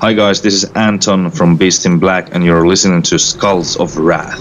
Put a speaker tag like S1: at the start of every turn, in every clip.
S1: Hi guys, this is Anton from Beast in Black and you're listening to Skulls of Wrath.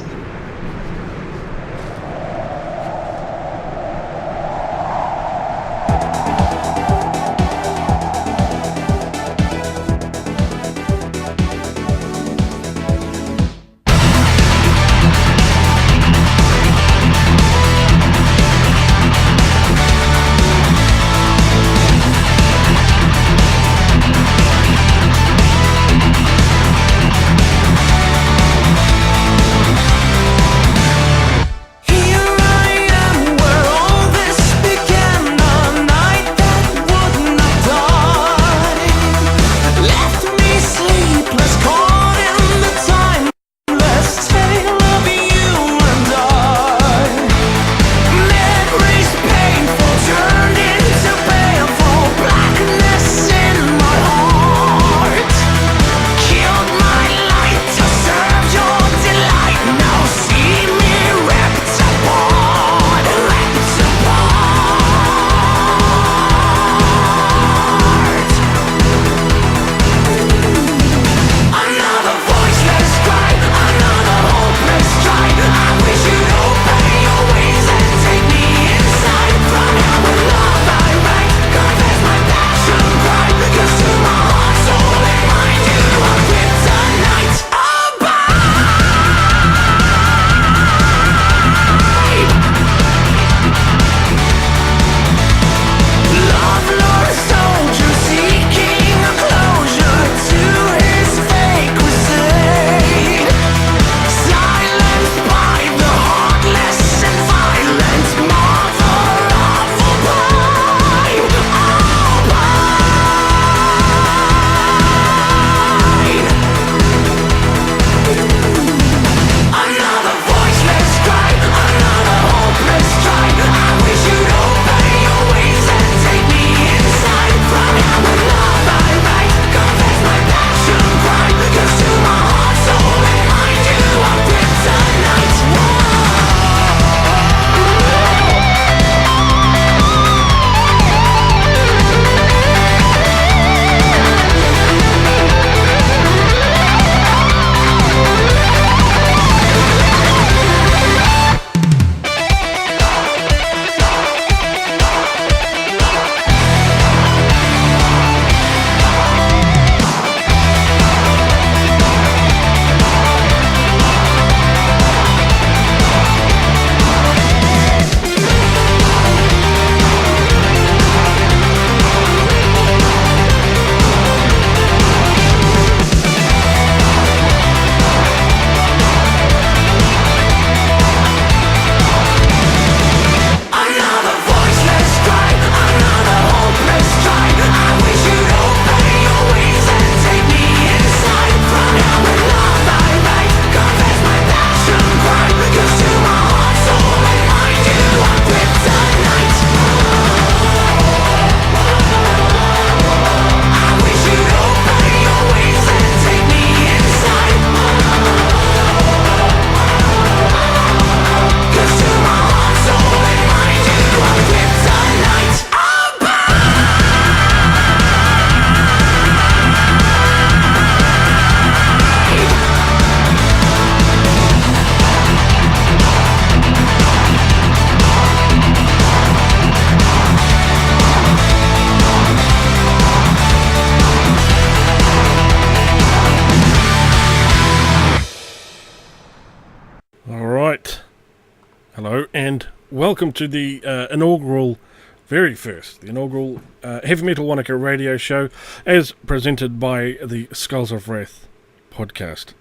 S2: Welcome to the inaugural Heavy Metal Wanaka Radio show, as presented by the Skulls of Wrath podcast.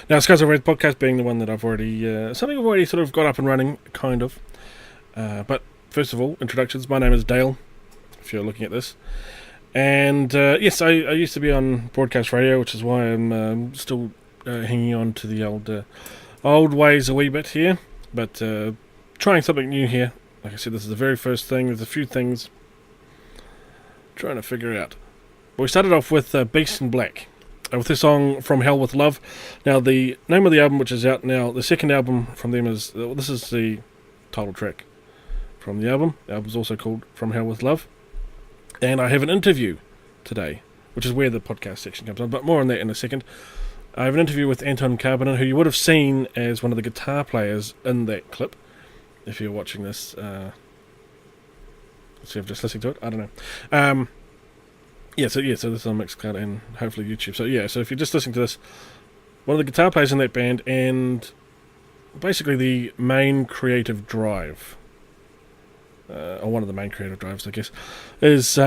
S2: Now, Skulls of Wrath podcast being the one that I've already sort of got up and running, kind of. But first of all, introductions. My name is Dale, if you're looking at this. And yes, I used to be on broadcast radio, which is why I'm still hanging on to the old ways a wee bit here. But trying something new here. Like I said, this is the very first thing. There's a few things trying to figure out. But we started off with Beast in Black, with this song From Hell with Love. Now, the name of the album, which is out now, the second album from them is, this is the title track from the album. The album's also called From Hell with Love. And I have an interview today which is where the podcast section comes on, but more on that in a second. I have an interview with Anton Kabanen, who you would have seen as one of the guitar players in that clip, if you're watching this. Let's see if I'm just listening to it. I don't know. So this is on Mixcloud and hopefully YouTube. So if you're just listening to this, one of the guitar players in that band and basically the main creative drive, or one of the main creative drives, I guess, is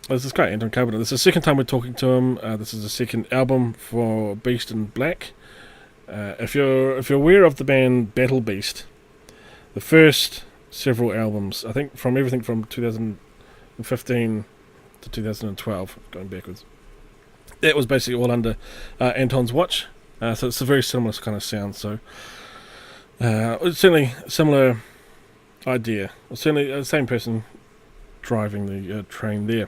S2: this guy, Anton Kabanen. This is the second time we're talking to him. This is the second album for Beast in Black. If you're aware of the band Battle Beast, the first several albums, I think from everything from 2015 to 2012, going backwards, that was basically all under Anton's watch. So it's a very similar kind of sound. So it's certainly a similar idea. Certainly the same person driving the train there.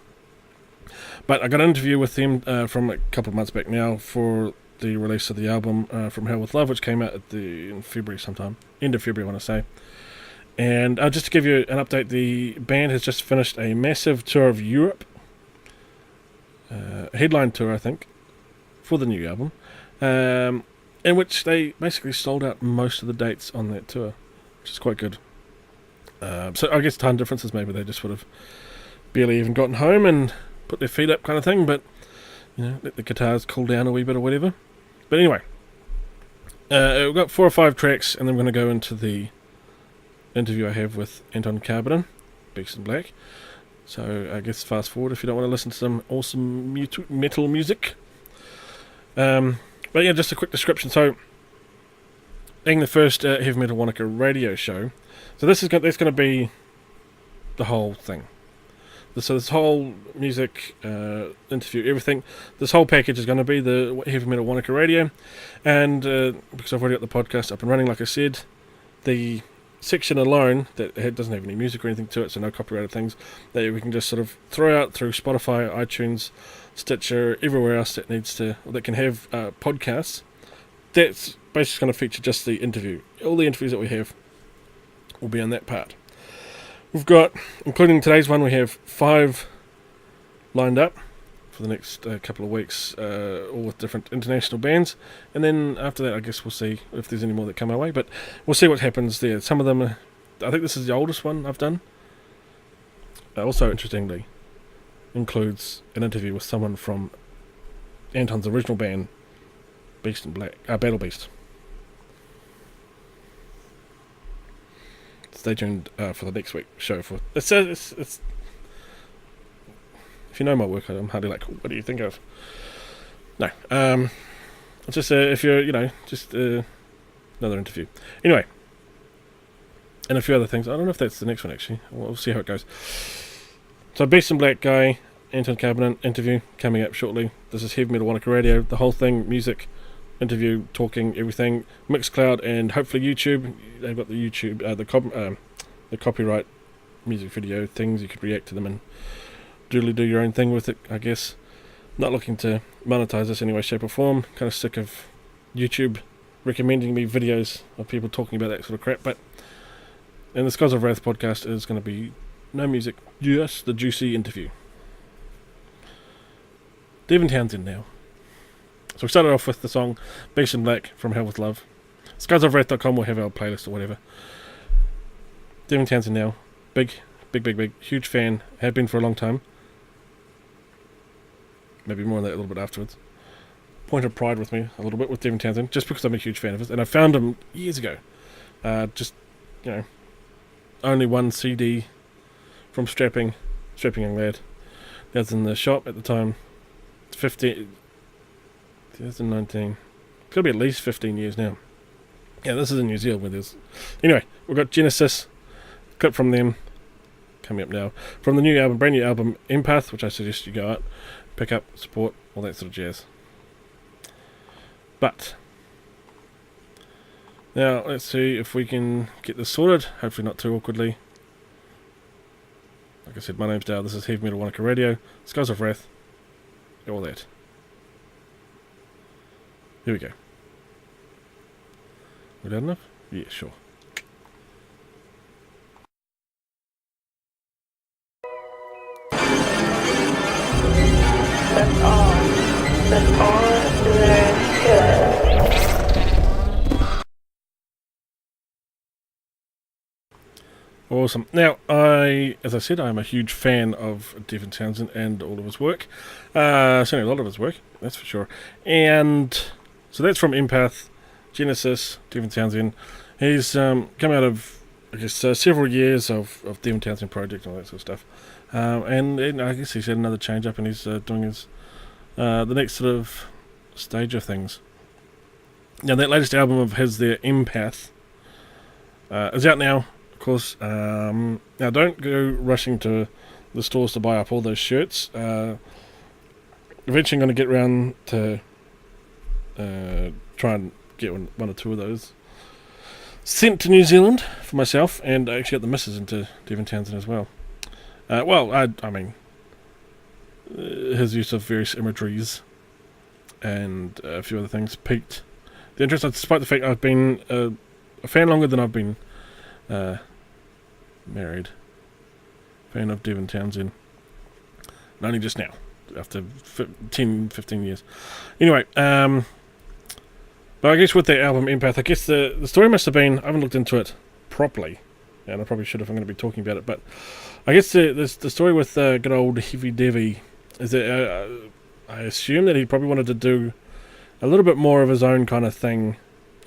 S2: But I got an interview with him from a couple of months back now for the release of the album From Hell with Love, which came out in February sometime. End of February, I want to say. And just to give you an update, the band has just finished a massive tour of Europe. A headline tour, I think, for the new album. In which they basically sold out most of the dates on that tour, which is quite good. So I guess time differences, maybe they just would have barely even gotten home and put their feet up kind of thing, but let the guitars cool down a wee bit or whatever. But anyway, we've got 4 or 5 tracks, and then we're going to go into the interview I have with Anton Kabanen, Beast in Black. So I guess fast forward if you don't want to listen to some awesome metal music. But yeah, just a quick description. So, being the first Heavy Metal Wanaka radio show, so that's going to be the whole thing. So this whole music, interview, everything, this whole package is going to be the Heavy Metal Wanaka Radio. And because I've already got the podcast up and running, like I said, the section alone that doesn't have any music or anything to it, so no copyrighted things, that we can just sort of throw out through Spotify, iTunes, Stitcher, everywhere else that can have podcasts. That's basically going to feature just the interview. All the interviews that we have will be on that part. We've got, including today's one, we have 5 lined up for the next couple of weeks, all with different international bands. And then after that, I guess we'll see if there's any more that come our way. But we'll see what happens there. Some of them, I think this is the oldest one I've done. Also, interestingly, includes an interview with someone from Anton's original band, Beast in Black, Battle Beast. Stay tuned for the next week's show. It's if you know my work, I'm hardly like, what do you think of? No, it's just if you're, just another interview. Anyway, and a few other things. I don't know if that's the next one actually. We'll see how it goes. So, Beast in Black guy, Anton Kabanen interview coming up shortly. This is Heavy Metal Wanaka Radio. The whole thing, music, interview, talking, everything, Mixcloud, and hopefully YouTube. They've got the YouTube, the copyright music video things. You could react to them and do your own thing with it, I guess. Not looking to monetize this in any way, shape or form. Kind of sick of YouTube recommending me videos of people talking about that sort of crap. But in the Skies of Wrath podcast is going to be no music, just the juicy interview. DEVIN TOWNSEND now. So we started off with the song Beast in Black, From Hell with Love. SkiesOfWrath.com will have our playlist or whatever. DEVIN TOWNSEND now. Big, huge fan. Have been for a long time. Maybe more on that a little bit afterwards. Point of pride with me a little bit with DEVIN TOWNSEND, just because I'm a huge fan of his. And I found him years ago. Only one CD from Strapping Young Lad. That was in the shop at the time. 2019. It's got to be at least 15 years now. Yeah, this is in New Zealand where there's... Anyway, we've got Genesis, clip from them, coming up now. From the new album, brand new album, AMARTH, which I suggest you go out, pick up, support, all that sort of jazz. But, now, let's see if we can get this sorted, hopefully not too awkwardly. Like I said, my name's Dale, this is Heavy Metal Wanaka Radio, Skies of Wrath, all that. Here we go. We loud enough? Yeah, sure. Awesome. Now, as I said, I'm a huge fan of Devin Townsend and all of his work. Certainly a lot of his work, that's for sure. And so that's from Empath, Genesis, Devin Townsend. He's come out of, I guess, several years of Devin Townsend Project and all that sort of stuff. And I guess he's had another change up and he's doing his the next sort of stage of things. Now, that latest album of his, their Empath, is out now. Of course, now don't go rushing to the stores to buy up all those shirts. Eventually I'm going to get around to try and get one or two of those sent to New Zealand for myself, and I actually got the missus into Devin Townsend as well. I mean, his use of various imageries and a few other things piqued the interest, despite the fact I've been a fan longer than I've been married. Fan of Devin Townsend. And only just now, after 10, 15 years. Anyway, but I guess with the album Empath, I guess the story must have been, I haven't looked into it properly, and I probably should if I'm going to be talking about it, but I guess the story with good old Heavy Devi is that I assume that he probably wanted to do a little bit more of his own kind of thing,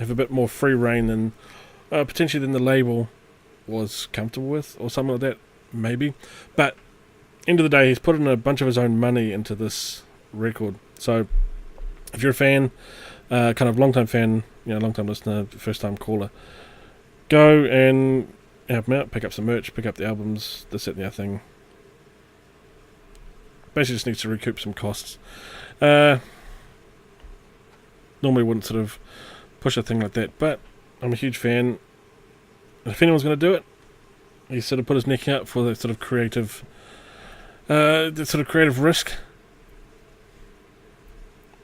S2: have a bit more free reign than potentially than the label was comfortable with, or something like that, maybe. But end of the day, he's put in a bunch of his own money into this record. So if you're a fan, kind of long-time fan, long-time listener, first-time caller, go and help him out, pick up some merch, pick up the albums, this, that, and the other thing. Basically just needs to recoup some costs. Normally wouldn't sort of push a thing like that, but I'm a huge fan. And if anyone's going to do it, he sort of put his neck out for that sort of creative risk.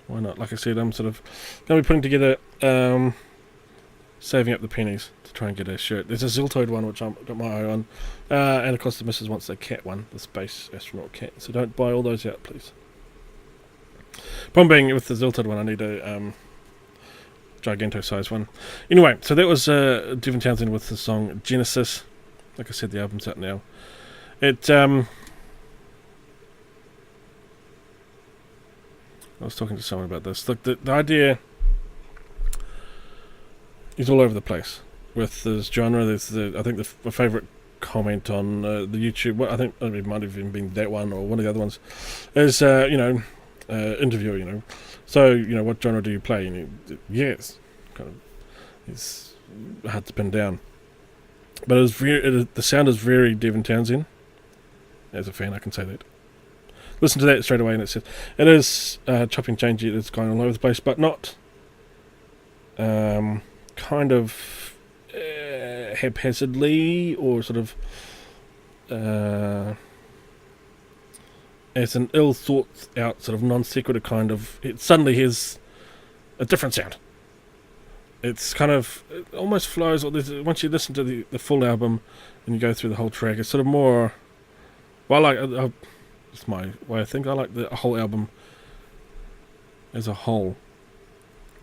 S2: Why not? Like I said, I'm sort of going to be putting together, saving up the pennies to try and get a shirt. There's a Ziltoid one which I've got my eye on, and of course the missus wants the cat one, the space astronaut cat. So don't buy all those out, please. Problem being, with the Ziltoid one, I need a giganto size one. Anyway, so that was Devin Townsend with the song Genesis. Like I said, the album's out now. I was talking to someone about this. Look, the idea is all over the place with this genre. There's I think my favourite comment on the YouTube, I think it might have even been that one or one of the other ones, is interview. So what genre do you play? And yes, kind of, it's hard to pin down. But the sound is very Devin Townsend. As a fan, I can say that. Listen to that straight away, and it says it is chopping, changing. It's going all over the place, but not kind of haphazardly or sort of as an ill thought out sort of non sequitur kind of. It suddenly has a different sound. It's kind of, it almost flows. Once you listen to the full album and you go through the whole track, it's sort of more. Well, it's my way of thinking. I like the whole album as a whole.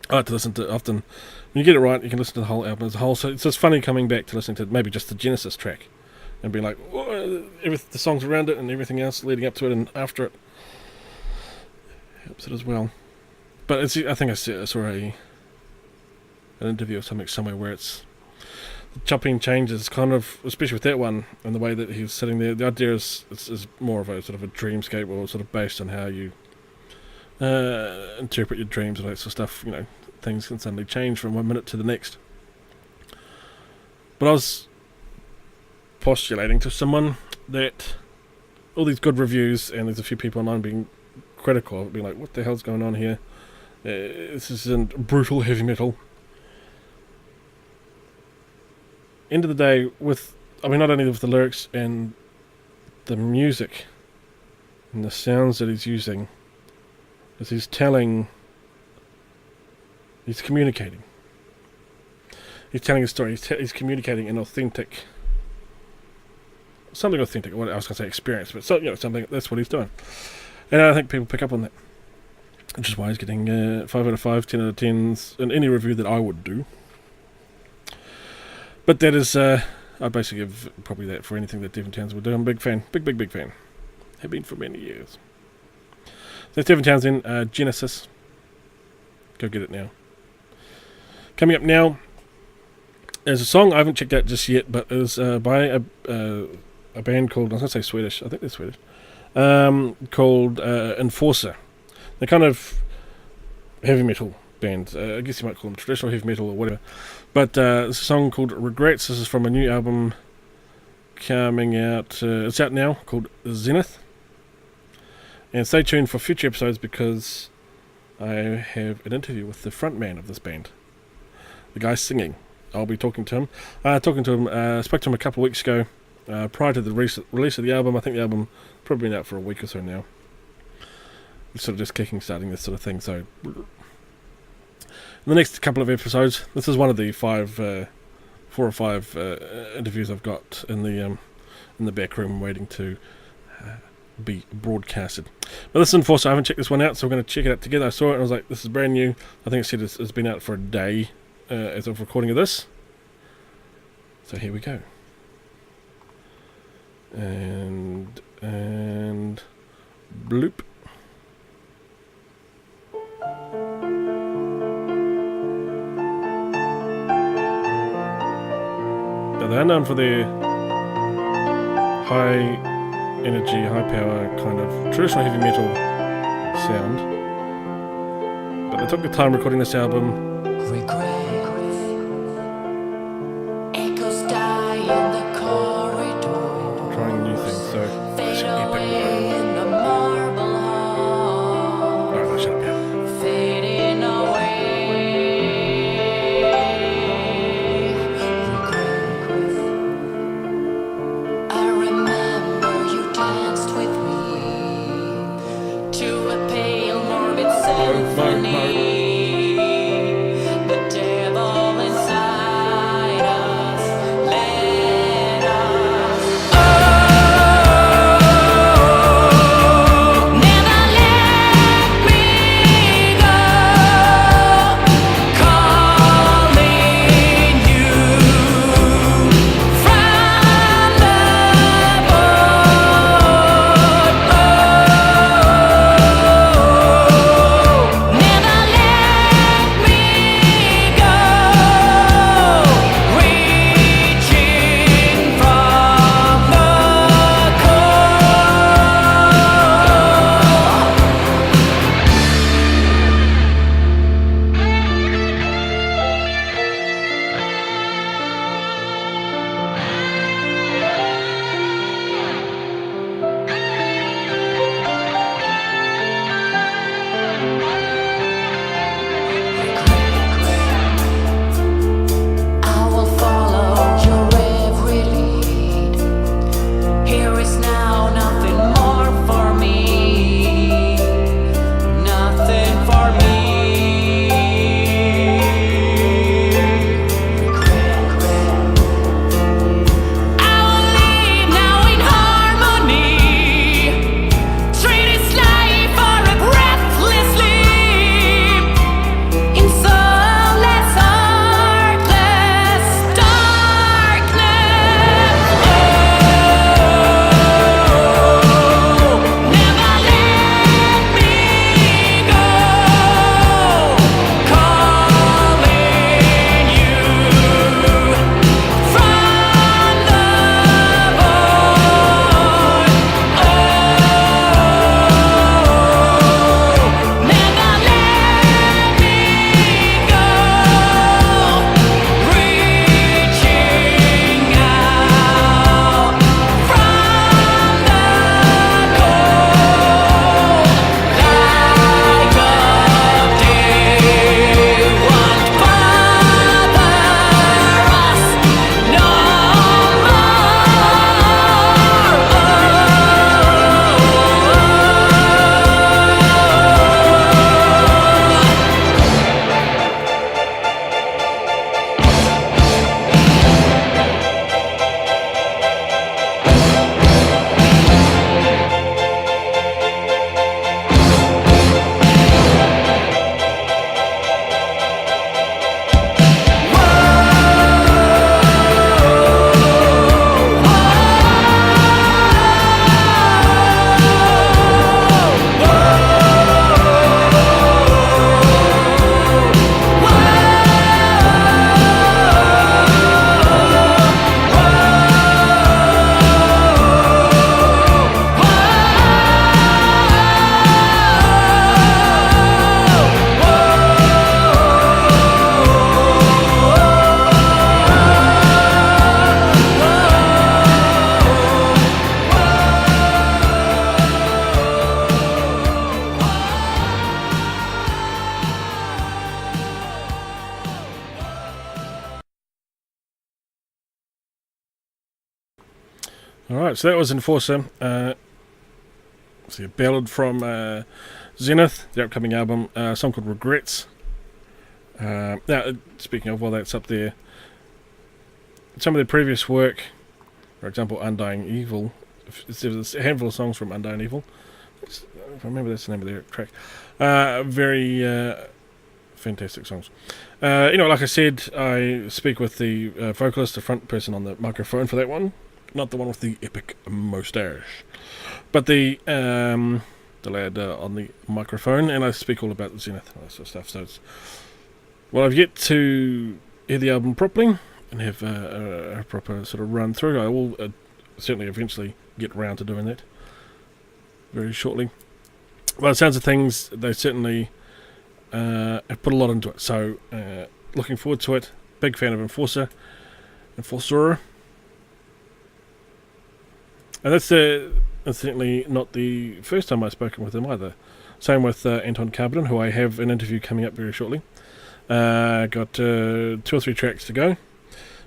S2: I like to listen to often. When you get it right, you can listen to the whole album as a whole. So it's just funny coming back to listening to maybe just the Genesis track and being like, the songs around it and everything else leading up to it and after it helps it as well. But I think I saw an interview of something somewhere where it's the chopping changes kind of, especially with that one and the way that he was sitting there. The idea is more of a sort of a dreamscape, or sort of based on how you interpret your dreams and that sort of stuff. Things can suddenly change from one minute to the next. But I was postulating to someone that all these good reviews, and there's a few people online being critical of it, being like, what the hell's going on here? This isn't brutal heavy metal. End of the day, not only with the lyrics and the music and the sounds that he's using, is he's communicating. He's telling a story. He's communicating an something authentic. What I was going to say experience, but something. That's what he's doing. And I think people pick up on that. Which is why he's getting 5 out of 5, 10 out of 10s in any review that I would do. But that is, I basically give probably that for anything that Devin Townsend would do. I'm a big fan. Big fan. Have been for many years. So that's Devin Townsend, Genesis. Go get it now. Coming up now is a song I haven't checked out just yet, but it was by a band called, I was going to say Swedish, I think they're Swedish, called Enforcer. They're kind of heavy metal band. I guess you might call them traditional heavy metal or whatever. But it's a song called Regrets. This is from a new album coming out. It's out now, called Zenith. And stay tuned for future episodes because I have an interview with the front man of this band. The guy singing. I'll be talking to him. Spoke to him a couple of weeks ago, prior to the release of the album. I think the album probably been out for a week or so now. It's sort of just starting this sort of thing. So, in the next couple of episodes, this is one of the 4 or 5 interviews I've got in the back room waiting to be broadcasted. But this is Enforcer. I haven't checked this one out, so we're going to check it out together. I saw it and I was like, this is brand new. I think it said it's been out for a day as of recording of this. So here we go. And bloop. Now they're known for their high energy, high power kind of traditional heavy metal sound. But they took the time recording this album. Trying new things, so it's epic. Alright, shut up, yeah.
S3: The day
S2: Alright, so that was Enforcer. See a ballad from Zenith, the upcoming album, a song called Regrets. Now, speaking of, while that's up there, some of their previous work, for example, Undying Evil, there's a handful of songs from Undying Evil. If I remember, that's the name of their track. Very fantastic songs. Like I said, I speak with the vocalist, the front person on the microphone for that one. Not the one with the epic moustache, but the lad on the microphone, and I speak all about the Zenith and that sort of stuff. So I've yet to hear the album properly and have a proper sort of run through. I will certainly eventually get round to doing that very shortly. By the sounds of things, they certainly have put a lot into it. So looking forward to it. Big fan of Enforcer. And that's certainly not the first time I've spoken with him either. Same with Anton Kabanen, who I have an interview coming up very shortly. Got 2 or 3 tracks to go.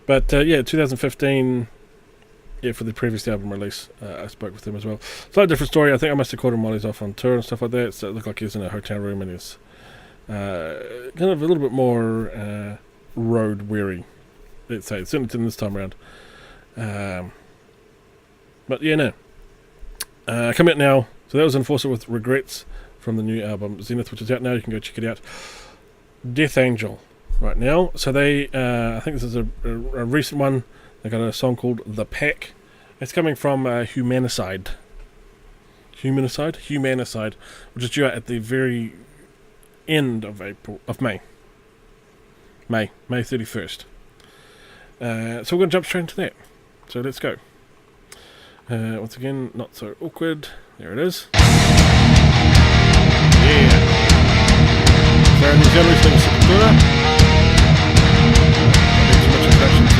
S2: But 2015, for the previous album release, I spoke with him as well. Slightly different story. I think I must have caught him while he's off on tour and stuff like that. So it looked like he was in a hotel room and he's kind of a little bit more road weary, let's say. Certainly this time around. But coming out now. So that was Enforcer with Regrets from the new album Zenith, which is out now. You can go check it out. Death Angel right now. So they, I think this is a recent one. They got a song called The Pack. It's coming from Humanicide, which is due out at the very end of May 31st. So we're going to jump straight into that. So let's go. Once again, not so awkward. There it is. Yeah. So in the generation of Sepultura, I think too much introduction to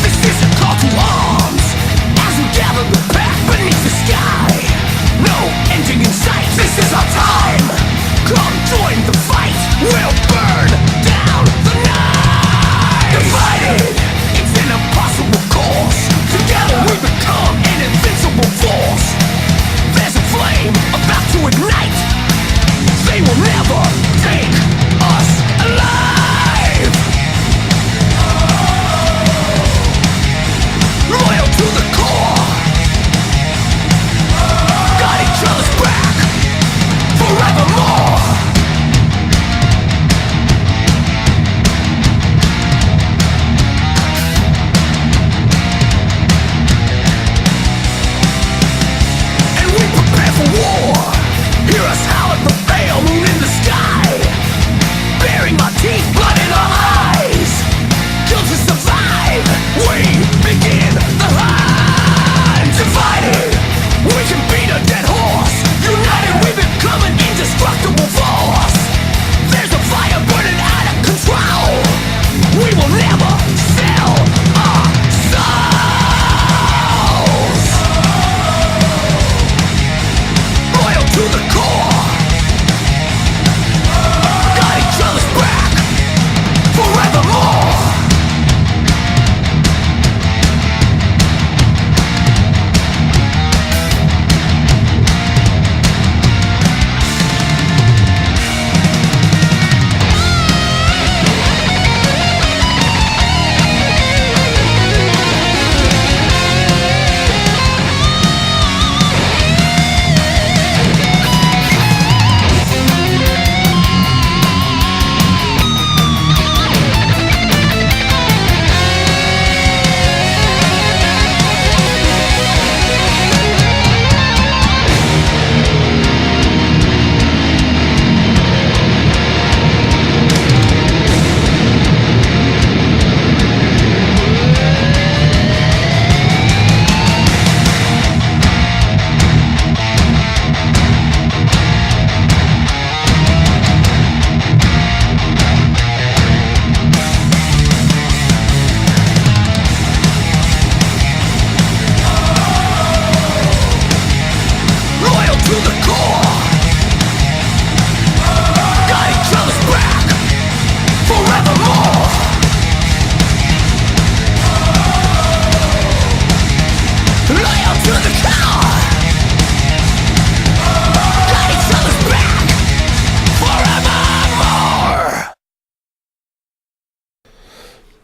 S3: This is a call to arms as we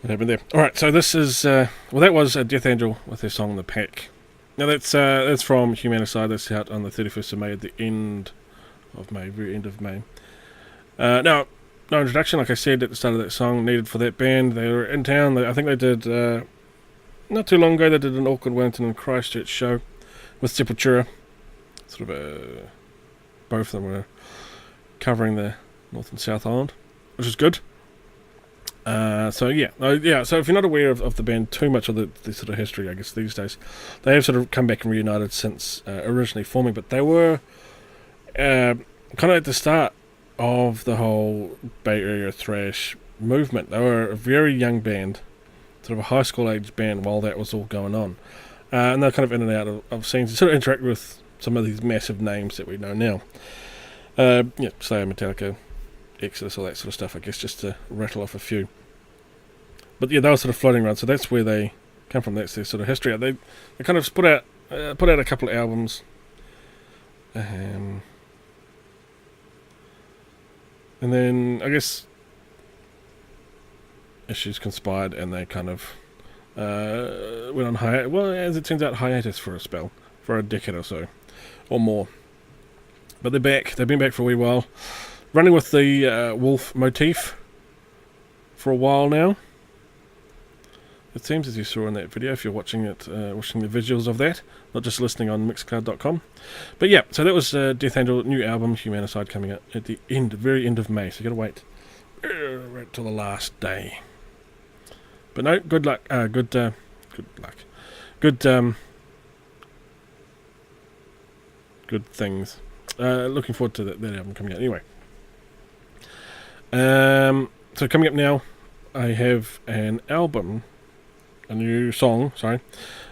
S2: what happened there. Alright, so this is, that was Death Angel with their song The Pack. Now that's from Humanicide. That's out on the 31st of May, at the end of May, very end of May. Now, no introduction, like I said at the start of that song, needed for that band. They were in town. I think they did, not too long ago, they did an Auckland, Wellington and Christchurch show with Sepultura. Sort of both of them were covering the North and South Island, which is good. So if you're not aware of the band too much of the sort of history, I guess these days, they have sort of come back and reunited since originally forming, but they were kind of at the start of the whole Bay Area thrash movement. They were a very young band, sort of a high school age band while that was all going on, and they're kind of in and out of scenes, sort of interact with some of these massive names that we know now. Slayer, Metallica, Exodus, all that sort of stuff, I guess, just to rattle off a few. But yeah, they were sort of floating around, so that's where they come from. That's their sort of history. They kind of put out a couple of albums, and then I guess issues conspired, and they kind of went on hiatus. Well, as it turns out, hiatus for a spell, for a decade or so, or more. But they're back. They've been back for a wee while, running with the wolf motif for a while now. It seems, as you saw in that video, if you're watching it, watching the visuals of that, not just listening on Mixcloud.com. But yeah, so that was Death Angel, new album, Humanicide, coming out at the very end of May. So you got to wait right till the last day. But no, good luck. Good things. Looking forward to that album coming out. Anyway, so coming up now, I have an album. A new song, sorry.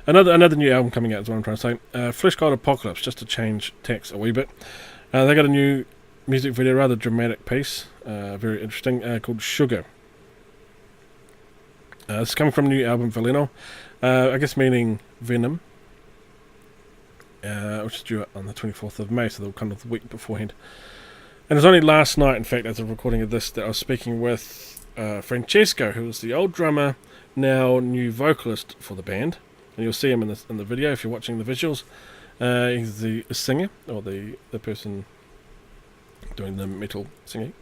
S2: Another new album coming out is what I'm trying to say. FLESHGOD Apocalypse, just to change tacks a wee bit. They got a new music video, rather dramatic piece, very interesting, called Sugar. It's coming from a new album, Veleno, I guess meaning Venom, which is due out on the 24th of May, so they'll come the week beforehand. And it was only last night, in fact, as of recording of this, that I was speaking with Francesco, who was the old drummer, now new vocalist for the band, and you'll see him in the video if you're watching the visuals. He's the singer, or the person doing the metal singing.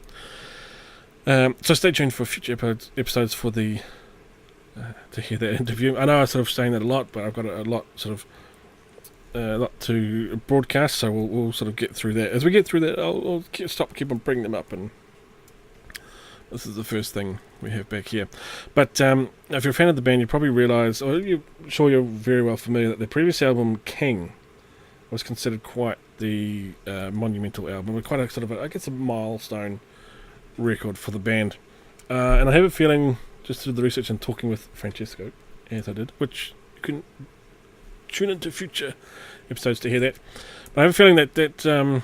S2: So stay tuned for future episodes for the to hear that interview. I know I'm sort of saying that a lot, but I've got a lot to broadcast, so we'll sort of get through that. As we get through that, I'll keep on bringing them up, and this is the first thing we have back here. But if you're a fan of the band, you probably realise, or you're very well familiar, that their previous album, King, was considered quite the monumental album, quite a sort of, a milestone record for the band. And I have a feeling, just through the research and talking with Francesco, as I did, which you can tune into future episodes to hear that. But I have a feeling that the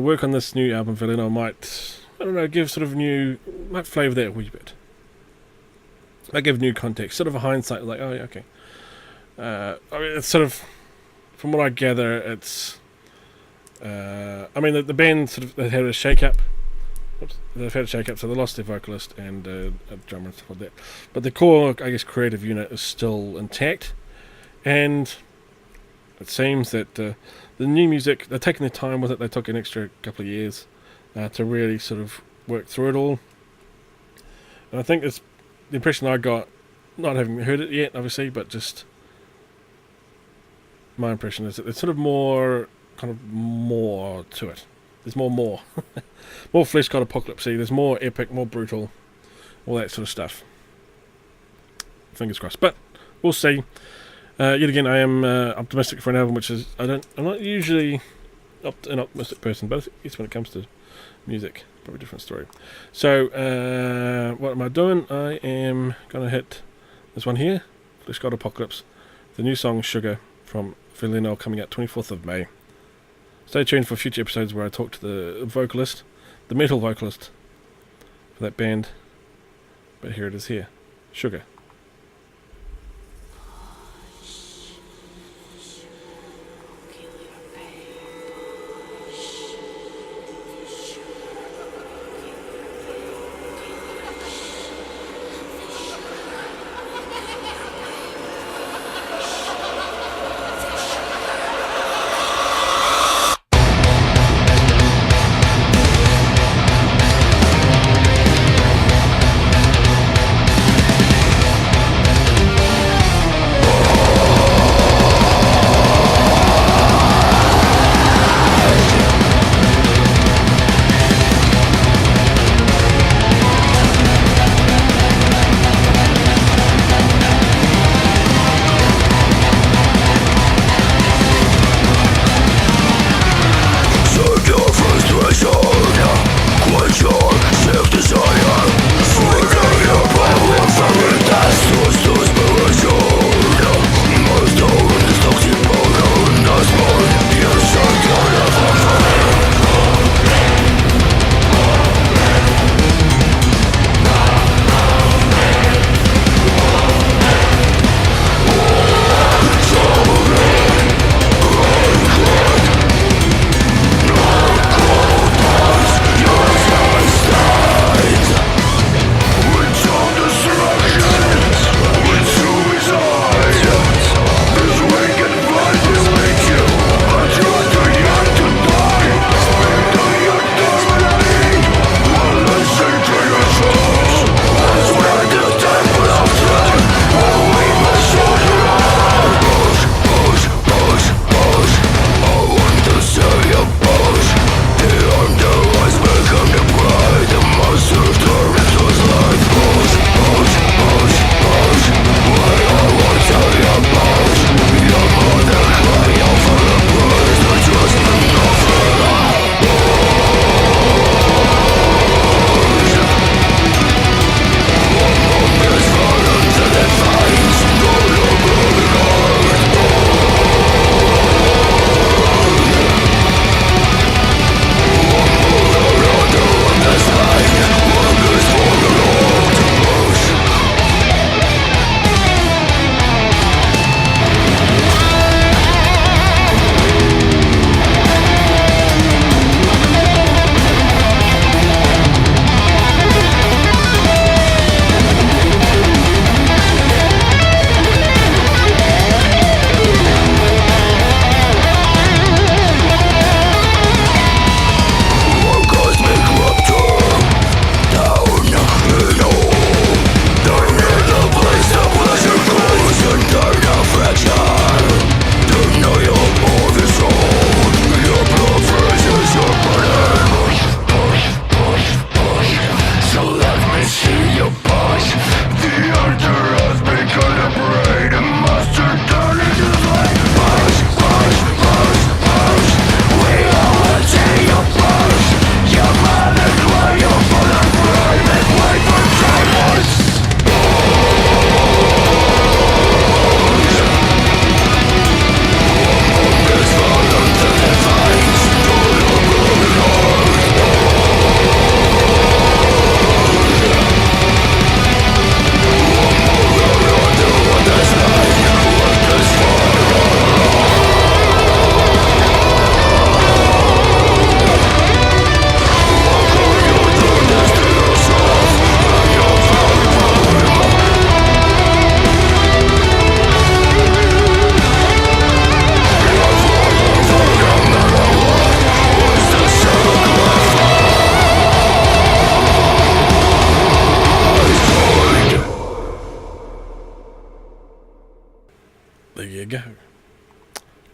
S2: work on this new album, Veleno, might, give sort of might flavour that a wee bit. Might give new context, sort of a hindsight, like, oh yeah, okay. It's sort of, from what I gather, it's, the band sort of, they had a shake-up. They've had a shake-up, so they lost their vocalist and a drummer and stuff like that. But the core, I guess, creative unit is still intact. And it seems that the new music, they're taking their time with it. They took an extra couple of years to really sort of work through it all. And I think it's the impression I got, not having heard it yet, obviously, but just my impression is that there's sort of more to it. There's more. More FLESHGOD Apocalypse. There's more epic, more brutal, all that sort of stuff. Fingers crossed. But we'll see. Yet again, I am optimistic for an album, which is, I'm not usually an optimistic person, but it's when it comes to music, probably a different story. So, what am I doing? I am going to hit this one here, FLESHGOD Apocalypse, the new song Sugar from Veleno, coming out 24th of May. Stay tuned for future episodes where I talk to the vocalist, the metal vocalist for that band. But here it is here, Sugar.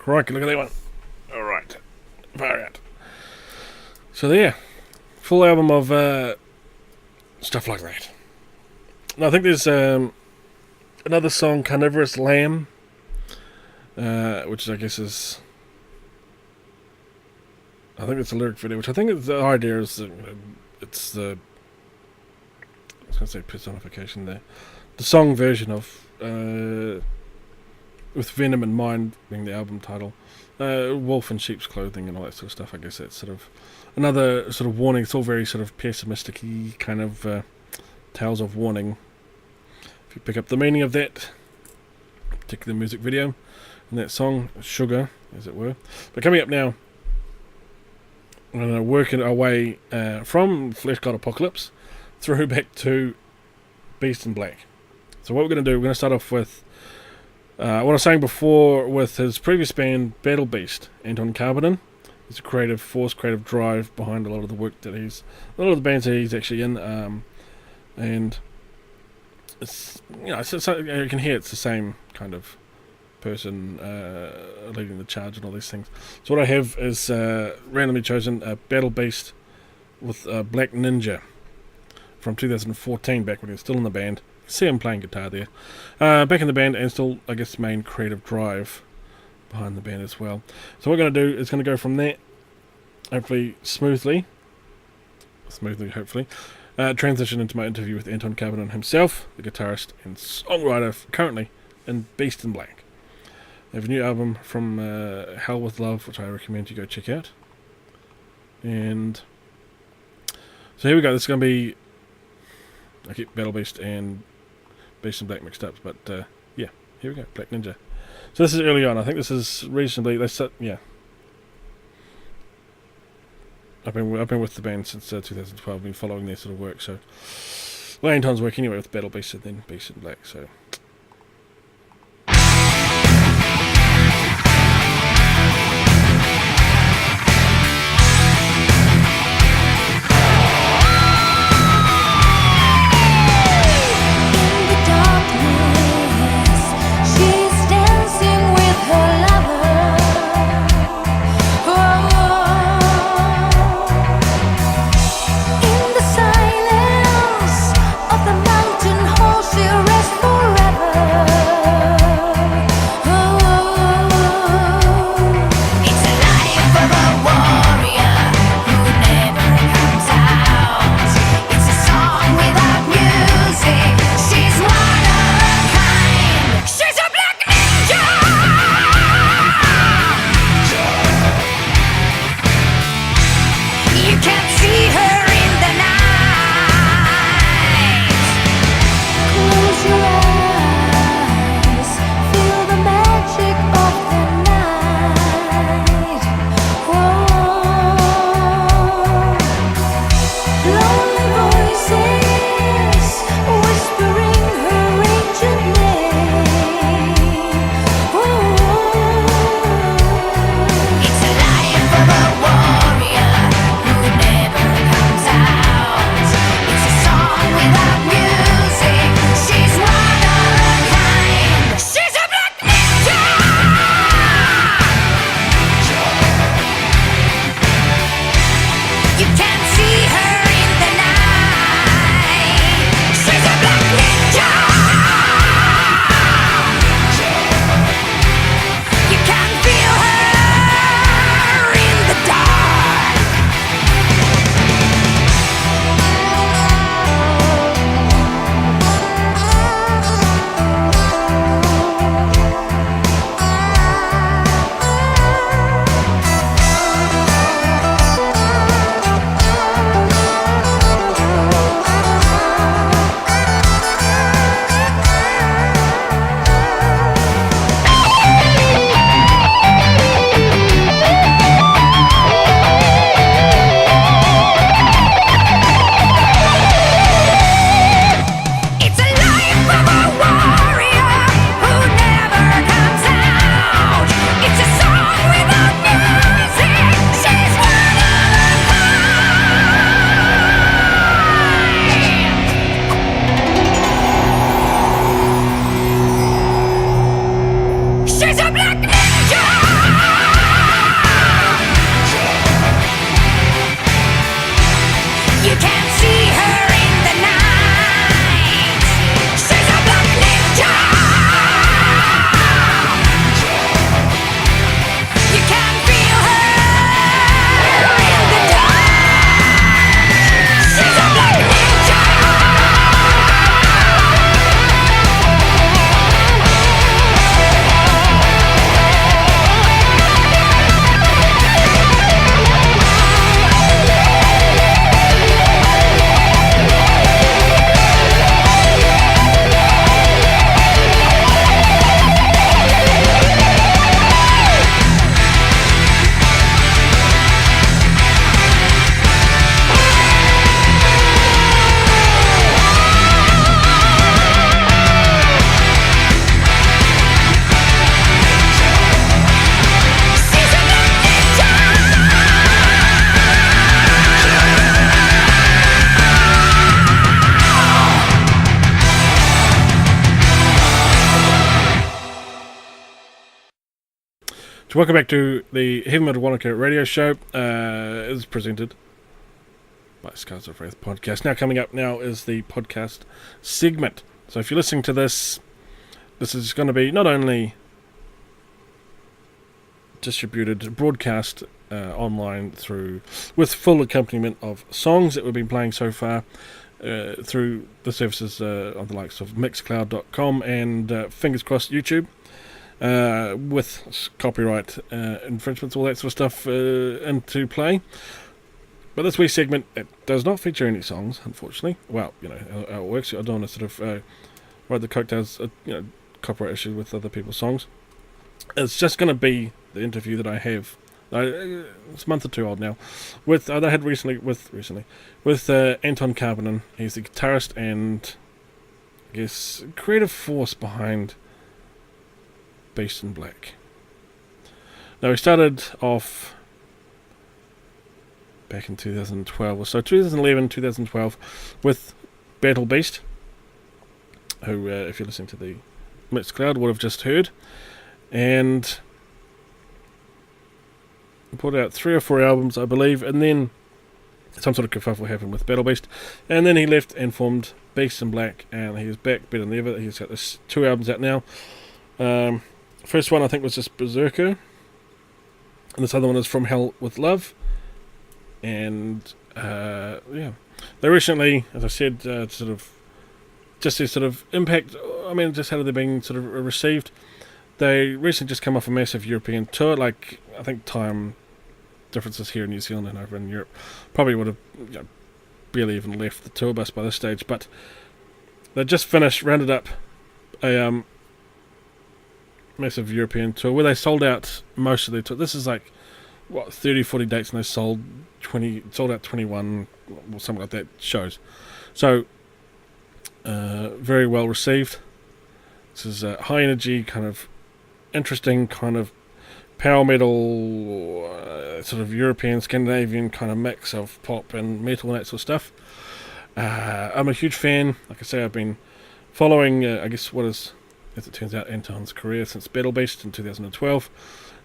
S2: Crikey, look at that one. Alright. Far out. So there. Full album of stuff like that. Now I think there's another song, Carnivorous Lamb, which I guess is... I think it's a lyric video, which I think the idea is it's the... I was going to say personification there. The song version of... with Venom in Mind being the album title. Wolf in sheep's clothing and all that sort of stuff. I guess that's sort of another sort of warning. It's all very sort of pessimistic-y kind of tales of warning. If you pick up the meaning of that particular music video and that song, Sugar, as it were. But coming up now, we're going to work our way from FLESHGOD Apocalypse through back to Beast in Black. So what we're going to do, we're going to start off with what I was saying before with his previous band, Battle Beast, Anton Kabanen. He's a creative force, creative drive behind a lot of the work that a lot of the bands that he's actually in, and it's, you know, you can hear it's the same kind of person leading the charge and all these things. So what I have is randomly chosen Battle Beast with Black Ninja from 2014, back when he was still in the band. See him playing guitar there. Back in the band, and still, I guess, main creative drive behind the band as well. So what we're going to do is going to go from there, hopefully smoothly, hopefully, transition into my interview with Anton Kabanen himself, the guitarist and songwriter currently in Beast in Black. They have a new album from Hell with Love, which I recommend you go check out. And so here we go. This is going to be, I keep Battle Beast and Beast in Black mixed up, but yeah, here we go, Black Ninja. So this is early on. I think this is reasonably, yeah. I've been with the band since 2012, been following their sort of work, so... Well, Anton's work anyway with Battle Beast and then Beast in Black, so...
S3: Silence of the mountain, hold she rest forever.
S2: So welcome back to the Heavy Metal Wanaka Radio Show. It is presented by Scars of Wrath podcast. Now coming up now is the podcast segment. So if you're listening to this is going to be not only distributed, broadcast online with full accompaniment of songs that we've been playing so far through the services of the likes of mixcloud.com and fingers crossed YouTube, with copyright infringements, all that sort of stuff into play. But this week's segment, it does not feature any songs, unfortunately. Well, you know how it works. I don't want to sort of ride the coattails, copyright issues with other people's songs. It's just going to be the interview that I have. It's a month or two old now. With I had recently with Anton Kabanen. He's the guitarist and I guess creative force behind Beast in Black. Now he started off back in 2012 or so, 2011, 2012, with Battle Beast, who, if you're listening to the Mixcloud, would have just heard, and put out 3 or 4 albums, I believe, and then some sort of kerfuffle happened with Battle Beast, and then he left and formed Beast in Black, and he is back better than ever. He's got this 2 albums out now. First one I think was just Berserker, and this other one is From Hell with Love, and they recently, as I said, just their sort of impact, I mean, just how they're being sort of received. They recently just come off a massive European tour. Like, I think time differences here in New Zealand and over in Europe probably would have barely even left the tour bus by this stage, but they just rounded up a massive European tour where they sold out most of their tour. This is like 30, 40 dates, and they sold out 21 or something like that shows. So very well received. This is a high energy, kind of interesting, kind of power metal, sort of European, Scandinavian kind of mix of pop and metal and that sort of stuff. I'm a huge fan. Like I say, I've been following, I guess, what is, as it turns out, Anton's career since Battle Beast in 2012.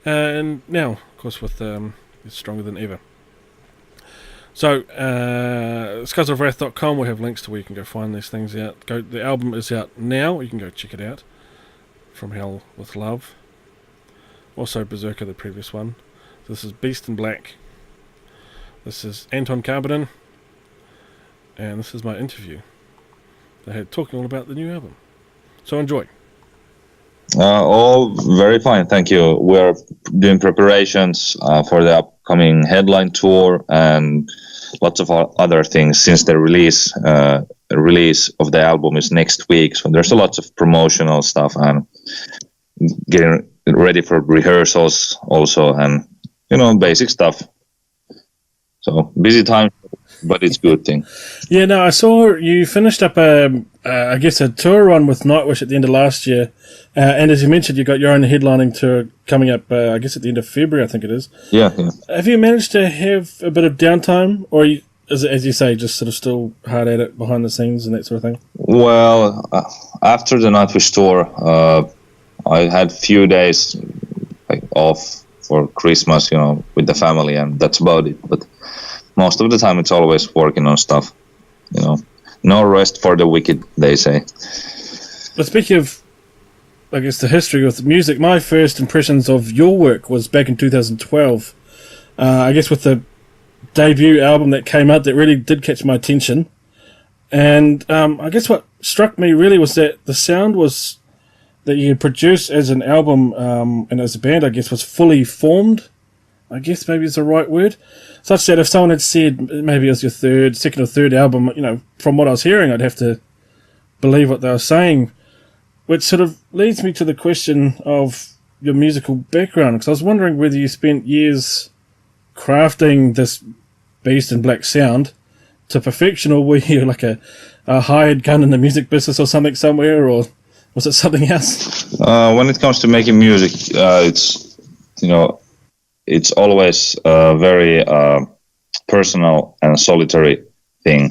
S2: And now, of course, with it's stronger than ever. So, scarsofwrath.com will have links to where you can go find these things out. The album is out now. You can go check it out. From Hell with Love. Also Berserker, the previous one. This is Beast in Black. This is Anton Kabanen. And this is my interview. They had talking all about the new album. So enjoy.
S1: All very fine, thank you. We're doing preparations for the upcoming headline tour and lots of other things since the release of the album is next week. So there's a lot of promotional stuff and getting ready for rehearsals also, and basic stuff. So busy time, but it's a good thing.
S2: Yeah, no, I saw you finished up I guess a tour run with Nightwish at the end of last year, and as you mentioned, you got your own headlining tour coming up, I guess at the end of February, I think it is.
S1: Yeah.
S2: Have you managed to have a bit of downtime, or is it, as you say, just sort of still hard at it behind the scenes and that sort of thing?
S1: Well, after the Nightwish tour, I had a few days off for Christmas, with the family, and that's about it. But most of the time, it's always working on stuff. No rest for the wicked, they say.
S2: But speaking of, I guess, the history of music, my first impressions of your work was back in 2012. I guess with the debut album that came out that really did catch my attention. And I guess what struck me really was that the sound was that you produced as an album and as a band, I guess, was fully formed. I guess maybe is the right word. Such that if someone had said maybe it was your second or third album, from what I was hearing, I'd have to believe what they were saying. Which sort of leads me to the question of your musical background, because I was wondering whether you spent years crafting this Beast in Black sound to perfection, or were you like a hired gun in the music business or something somewhere, or was it something else?
S1: When it comes to making music, it's always a very personal and solitary thing.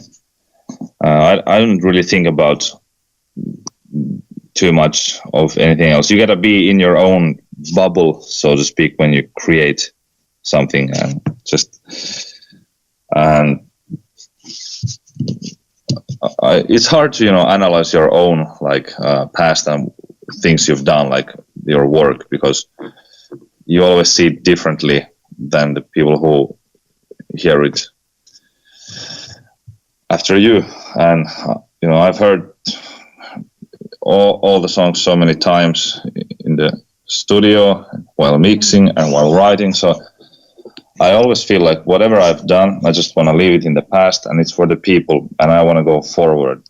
S1: I don't really think about too much of anything else. You gotta be in your own bubble, so to speak, when you create something, and it's hard to analyze your own past and things you've done, like your work, because you always see it differently than the people who hear it after you. And I've heard all the songs so many times in the studio while mixing and while writing, so I always feel like whatever I've done, I just want to leave it in the past, and it's for the people, and I want to go forward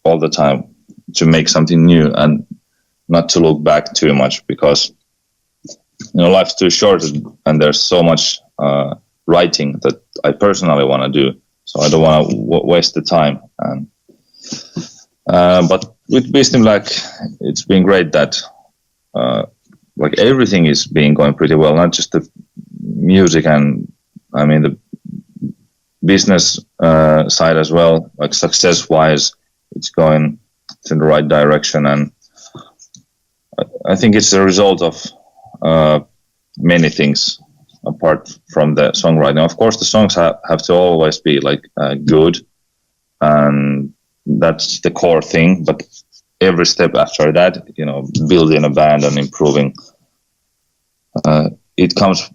S1: all the time to make something new and not to look back too much, because life's too short and there's so much writing that I personally want to do, so I don't want to waste the time. And but with Beastie Black, it's been great that everything is going pretty well, not just the music, and I mean the business side as well. Like success wise, it's going in the right direction, and I think it's a result of many things apart from the songwriting. Of course, the songs have to always be good, and that's the core thing, but every step after that, building a band and improving, it comes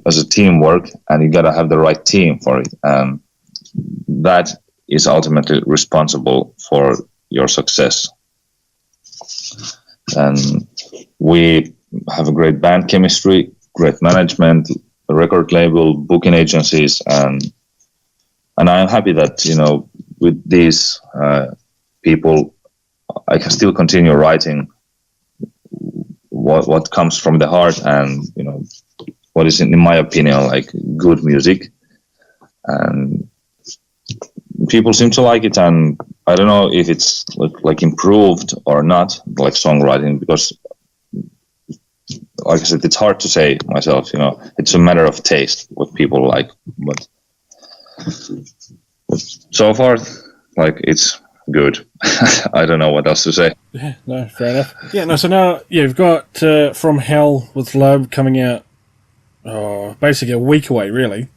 S1: as a teamwork, and you gotta have the right team for it, and that is ultimately responsible for your success. And we have a great band chemistry, great management, a record label, booking agencies, and I'm happy that with these people I can still continue writing what comes from the heart, and what is, in my opinion, good music, and people seem to like it. And I don't know if it's improved or not, songwriting, because like I said, it's hard to say myself. It's a matter of taste what people like, but so far it's good. I don't know what else to say.
S2: Yeah, no, fair enough. Yeah, no, so now you've got From Hell with Love coming out basically a week away, really.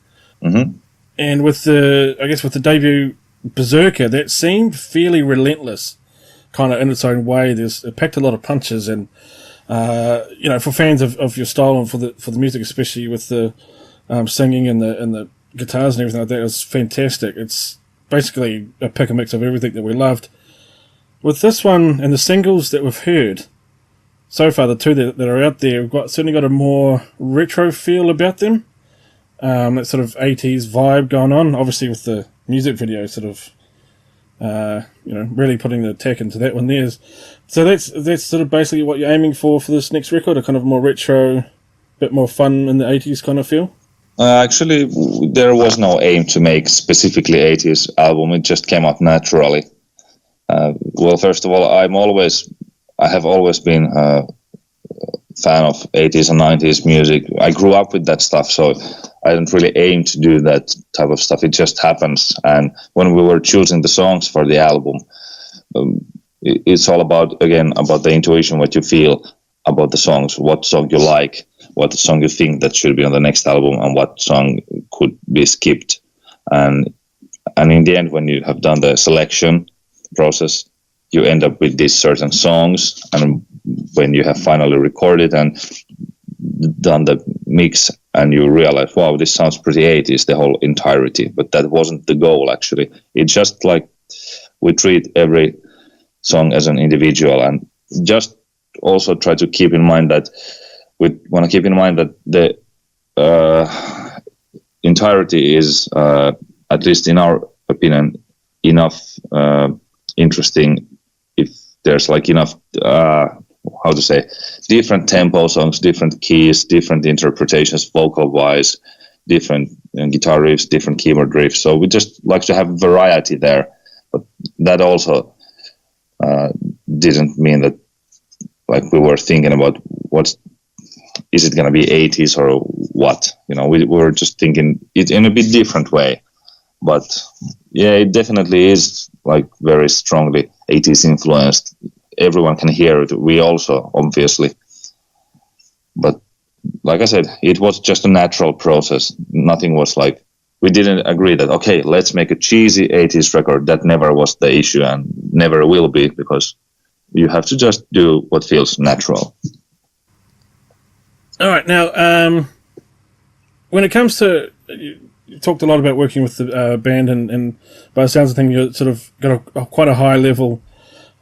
S1: Mm-hmm.
S2: And with the debut Berserker, that seemed fairly relentless, kind of in its own way. It packed a lot of punches, and for fans of your style and for the music, especially with the singing and the guitars and everything like that, it was fantastic. It's basically a pick and mix of everything that we loved. With this one and the singles that we've heard so far, the two that are out there, we've certainly got a more retro feel about them. That sort of 80s vibe going on, obviously with the music video sort of, really putting the tech into that one there. So that's sort of basically what you're aiming for this next record, a kind of more retro, bit more fun in the 80s kind of feel?
S1: Actually, there was no aim to make specifically 80s album. It just came out naturally. Well, first of all, I have always been a fan of 80s and 90s music. I grew up with that stuff, so I didn't really aim to do that type of stuff. It just happens. And when we were choosing the songs for the album, it's all about the intuition, what you feel about the songs, what song you like, what song you think that should be on the next album, and what song could be skipped. And in the end, when you have done the selection process, you end up with these certain songs, and when you have finally recorded and done the mix, and you realize, wow, this sounds pretty 80s, the whole entirety. But that wasn't the goal, actually. It's just we treat every song as an individual, and just also try to keep in mind that the entirety is, at least in our opinion, enough interesting if there's enough different tempo songs, different keys, different interpretations vocal wise, different guitar riffs, different keyboard riffs. So we just like to have variety there, but that also didn't mean that we were thinking about is it going to be 80s or what. We were just thinking it in a bit different way. But yeah, it definitely is very strongly 80s influenced. everyone can hear it. We also, obviously. But like I said, it was just a natural process. Nothing was like, we didn't agree that, okay, let's make a cheesy 80s record. That never was the issue and never will be, because you have to just do what feels natural.
S2: All right, now, when it comes to, you talked a lot about working with the band, and by the sounds of things, you sort of got quite a high level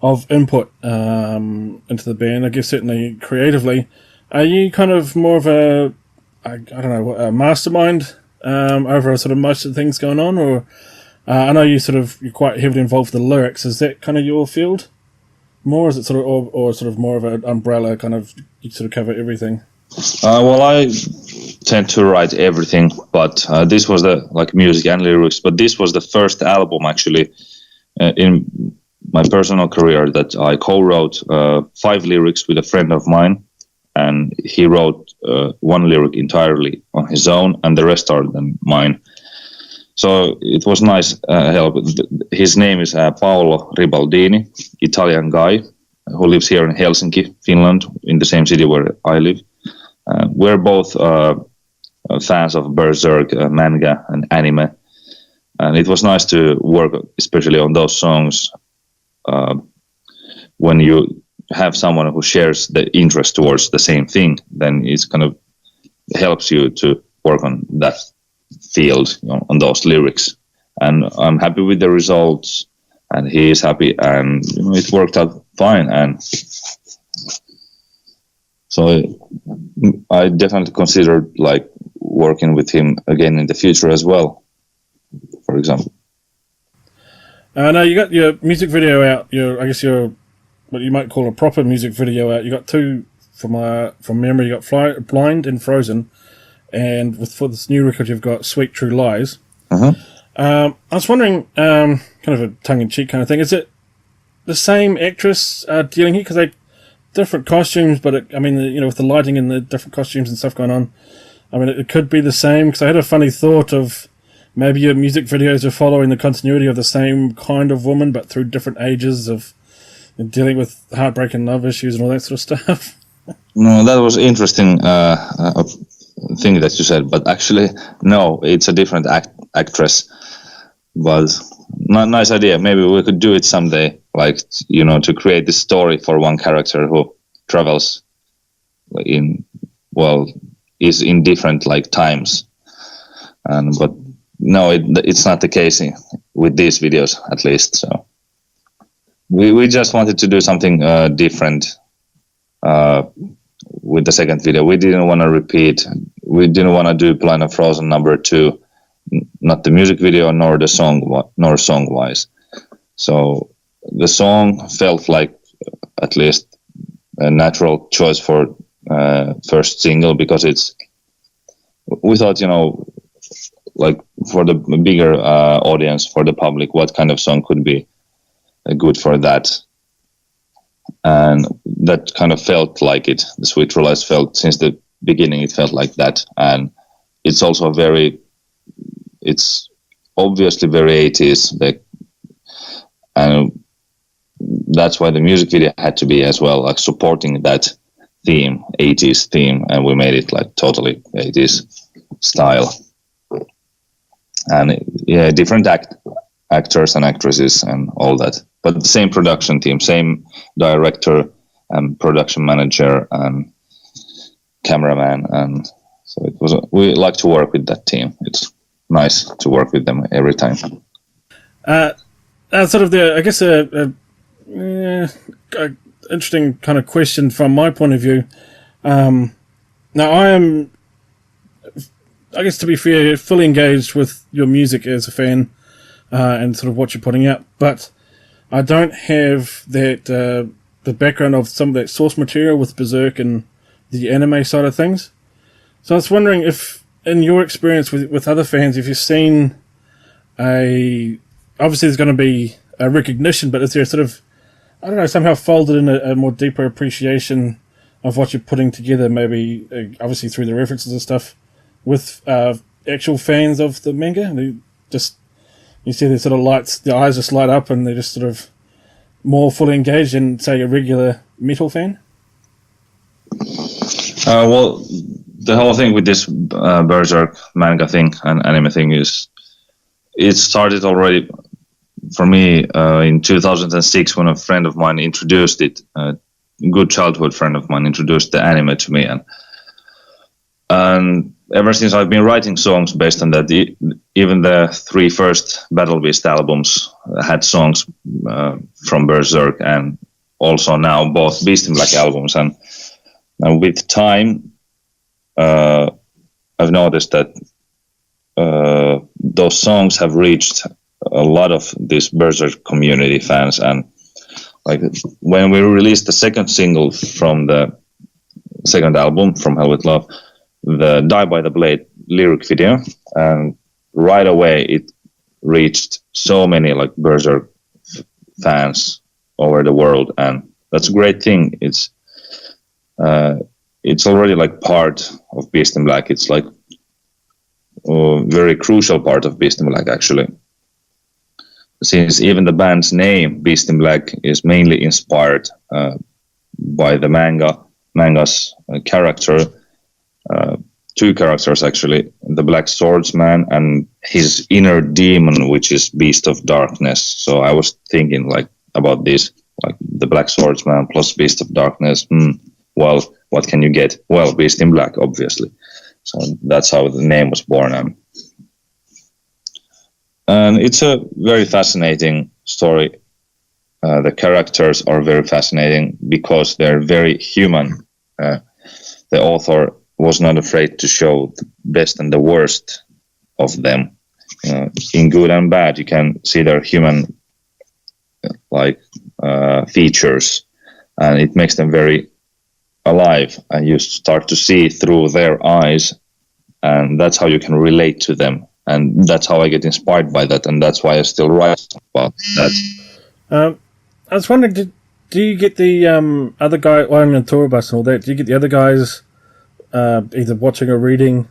S2: of input into the band. I guess certainly creatively. Are you kind of more of a, I don't know, a mastermind over sort of most of the things going on, or I know you're quite heavily involved with the lyrics. Is that kind of your field more? Is it sort of or sort of more of an umbrella kind of, you sort of cover everything?
S1: Well, I tend to write everything, but this was the music and lyrics. But this was the first album actually in my personal career that I co-wrote 5 lyrics with a friend of mine, and he wrote 1 lyric entirely on his own, and the rest are then mine. So it was nice help. His name is Paolo Ribaldini, Italian guy who lives here in Helsinki, Finland, in the same city where I live. We're both fans of Berserk, manga, and anime, and it was nice to work, especially on those songs, when you have someone who shares the interest towards the same thing. Then it kind of helps you to work on that field, on those lyrics. And I'm happy with the results, and he is happy, and it worked out fine. And so I definitely considered working with him again in the future as well, for example.
S2: Now you got your music video out. I guess your what you might call a proper music video out. You got 2 from memory. You got Blind and Frozen, and for this new record you've got Sweet True Lies.
S1: Uh-huh.
S2: I was wondering, kind of a tongue-in-cheek kind of thing, is it the same actress dealing here? Because they different costumes, but with the lighting and the different costumes and stuff going on, it could be the same. Because I had a funny thought of maybe your music videos are following the continuity of the same kind of woman, but through different ages of dealing with heartbreak and love issues and all that sort of stuff.
S1: No, that was interesting thing that you said, but actually, no, it's a different actress. But nice idea. Maybe we could do it someday, to create this story for one character who travels is in different times. But no, it's not the case with these videos, at least. So we just wanted to do something different with the second video. We didn't want to repeat. We didn't want to do Blind and Frozen number 2, not the music video nor the song wise. So the song felt like at least a natural choice for first single, because we thought, for the bigger audience, for the public, what kind of song could be good for that. And that kind of felt like it. The Sweet True Lies felt, since the beginning, it felt like that. And it's also it's obviously very 80s, and that's why the music video had to be as well, supporting that theme, 80s theme, and we made it totally 80s style. And different actors and actresses and all that, but the same production team, same director and production manager and cameraman, and so we like to work with that team. It's nice to work with them every time.
S2: Sort of a interesting kind of question from my point of view. Now I am, I guess to be fair, fully engaged with your music as a fan and sort of what you're putting out, but I don't have that the background of some of that source material with Berserk and the anime side of things. So I was wondering if, in your experience with other fans, if you've seen obviously there's going to be a recognition, but is there sort of, I don't know, somehow folded in a more deeper appreciation of what you're putting together, maybe obviously through the references and stuff, with actual fans of the manga? You see their sort of lights, their eyes just light up, and they're just sort of more fully engaged than, say, a regular metal fan?
S1: Well, the whole thing with this Berserk manga thing and anime thing is, it started already for me in 2006 when a friend of mine introduced it. A good childhood friend of mine introduced the anime to me, and ever since I've been writing songs based on that. Even the 3 first Battle Beast albums had songs from Berserk, and also now both Beast in Black albums. And with time, I've noticed that those songs have reached a lot of this Berserk community fans. And like when we released the second single from the second album, From Hell With Love, the Die by the Blade lyric video, and right away it reached so many like Berserk fans over the world, and that's a great thing. It's already like part of Beast in Black. It's like a very crucial part of Beast in Black, actually, since even the band's name Beast in Black is mainly inspired by the manga's character. 2 characters actually, the Black Swordsman and his inner demon, which is Beast of Darkness. So I was thinking like about this, like the Black Swordsman plus Beast of Darkness. Well, what can you get? Well, Beast in Black, obviously. So that's how the name was born. And it's a very fascinating story. The characters are very fascinating because they're very human. The author was not afraid to show the best and the worst of them. In good and bad, you can see their human features, and it makes them very alive, and you start to see through their eyes, and that's how you can relate to them. And that's how I get inspired by that, and that's why I still write about that.
S2: I was wondering, do you get the other guy, well, I'm on tour bus and all that, do you get the other guys either watching or reading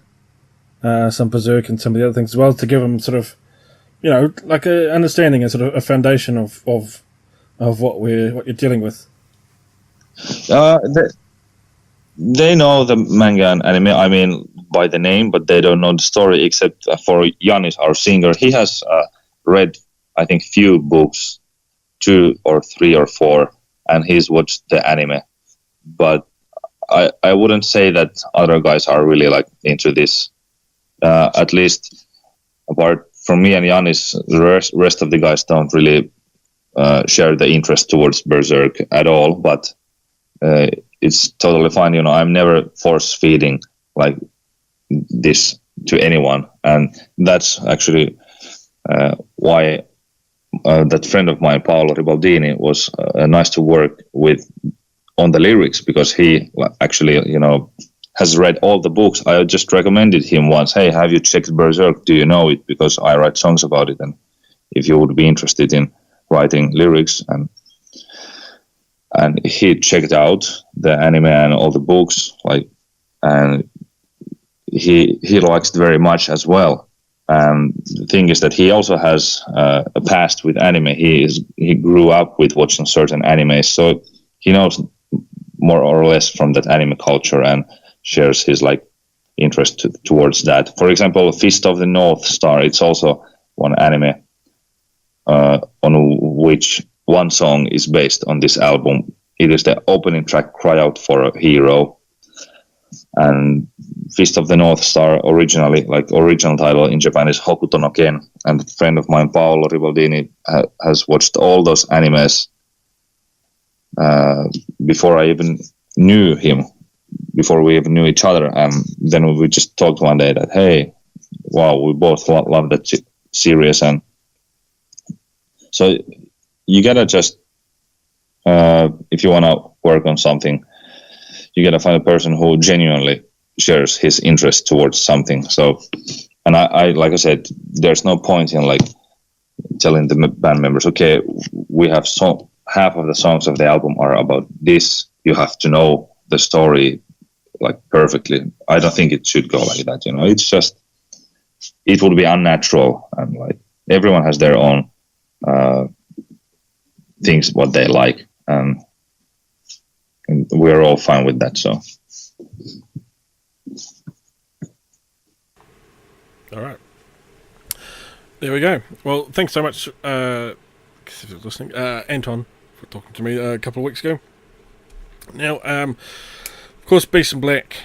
S2: some Berserk and some of the other things as well, to give them sort of, like a understanding and sort of a foundation of what you're dealing with?
S1: They know the manga and anime, I mean, by the name, but they don't know the story, except for Janis, our singer. He has read, I think, few books, 2 or 3 or 4, and he's watched the anime. But I wouldn't say that other guys are really like into this. At least apart from me and Janis, the rest of the guys don't really share the interest towards Berserk at all. But it's totally fine. I'm never force feeding like this to anyone, and that's actually why that friend of mine, Paolo Ribaldini, was nice to work with on the lyrics, because he actually, has read all the books. I just recommended him once, hey, have you checked Berserk? Do you know it? Because I write songs about it, and if you would be interested in writing lyrics, and he checked out the anime and all the books, and he likes it very much as well. And the thing is that he also has a past with anime. He grew up with watching certain animes, so he knows more or less from that anime culture and shares his interest towards that. For example, Fist of the North Star, it's also one anime on which one song is based on this album. It is the opening track, Cry Out for a Hero. And Fist of the North Star originally, original title in Japan is Hokuto no Ken. And a friend of mine, Paolo Ribaldini, has watched all those animes before I even knew him, before we even knew each other. And then we just talked one day that, hey, wow, we both love that series. And so you gotta just, if you want to work on something, you gotta find a person who genuinely shares his interest towards something. So, and I like I said, there's no point in telling the band members, okay, we have half of the songs of the album are about this. You have to know the story perfectly. I don't think it should go like that. It's just, it would be unnatural, and everyone has their own things what they like, and we're all fine with that. So,
S2: all right, there we go. Well, thanks so much, if you're listening, Anton, for talking to me a couple of weeks ago. Now, of course, Beast in Black,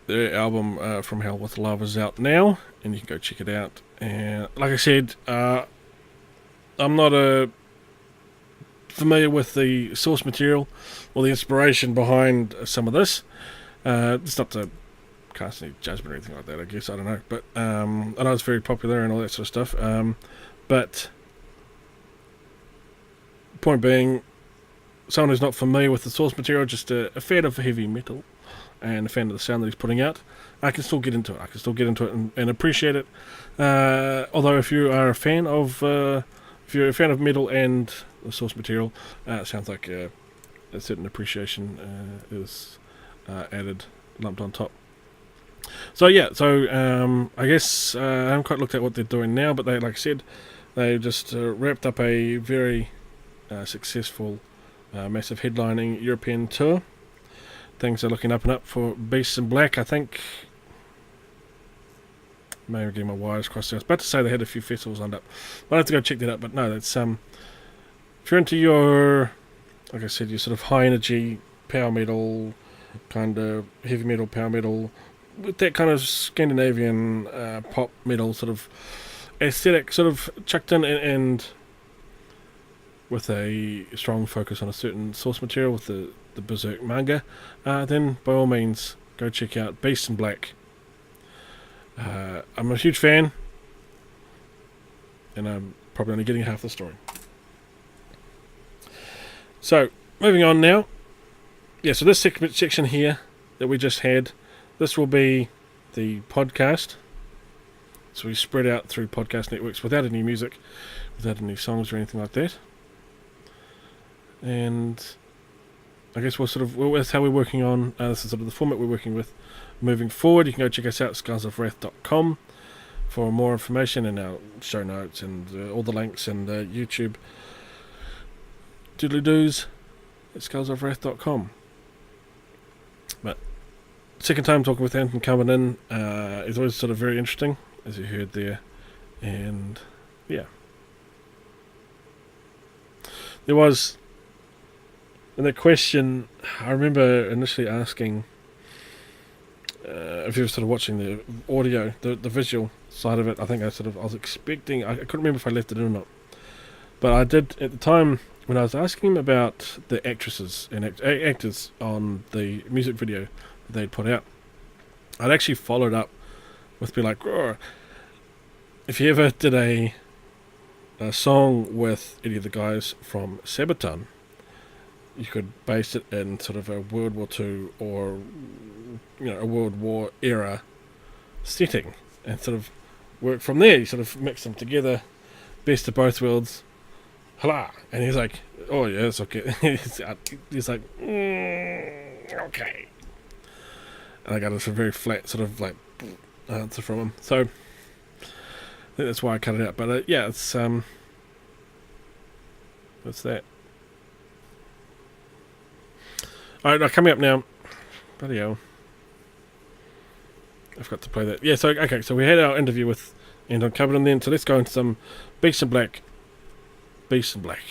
S2: their album From Hell with Love is out now, and you can go check it out. And like I said, I'm not familiar with the source material or the inspiration behind some of this. It's not to cast any judgment or anything like that, I guess, I don't know. But I know it's very popular and all that sort of stuff. But point being, someone who's not familiar with the source material, just a fan of heavy metal and a fan of the sound that he's putting out, I can still get into it. I can still get into it and appreciate it. Although if you are a fan of metal and the source material, it sounds like a certain appreciation is added, lumped on top. So yeah, I guess I haven't quite looked at what they're doing now, but they, like I said, they just wrapped up a very successful, massive headlining European tour. Things are looking up and up for Beasts in Black. I think, maybe getting my wires crossed. I was about to say they had a few festivals lined up. I'll have to go check that out. But no, that's if you're into your, like I said, your sort of high energy power metal, kind of heavy metal, power metal, with that kind of Scandinavian pop metal sort of aesthetic, sort of chucked in and with a strong focus on a certain source material with the Berserk manga, then by all means go check out Beast in Black. I'm a huge fan, and I'm probably only getting half the story. So, moving on now. Yeah, so this section here that we just had, this will be the podcast. So we spread out through podcast networks without any music, without any songs or anything like that. And I guess that's how we're working on, this is sort of the format we're working with moving forward. You can go check us out, skulls-of-wrath.com, for more information and our show notes and all the links and YouTube doodly-doos at skulls-of-wrath.com. But second time talking with Anton Kabanen is always sort of very interesting, as you heard there. And yeah, there was, and the question, I remember initially asking if you were sort of watching the audio, the visual side of it. I think I was expecting, I couldn't remember if I left it in or not, but I did at the time when I was asking him about the actresses and actors on the music video that they'd put out. I'd actually followed up with be like, oh, if you ever did a song with any of the guys from Sabaton, you could base it in sort of a World War II or a World War era setting and sort of work from there. You sort of mix them together, best of both worlds. Hala! And he's like, oh yeah, it's okay. He's like, okay. And I got a very flat sort of like answer from him. So I think that's why I cut it out. But yeah, it's what's that? Alright, now coming up now. Bloody hell. I forgot to play that. Yeah, so okay, so we had our interview with Anton Kabanen then, so let's go into some Beast in Black. Beast in Black.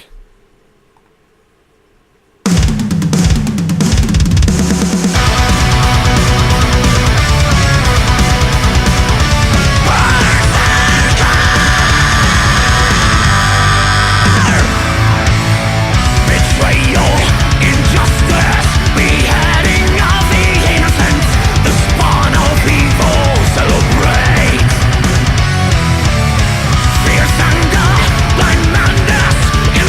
S3: Fierce anger, blind madness, in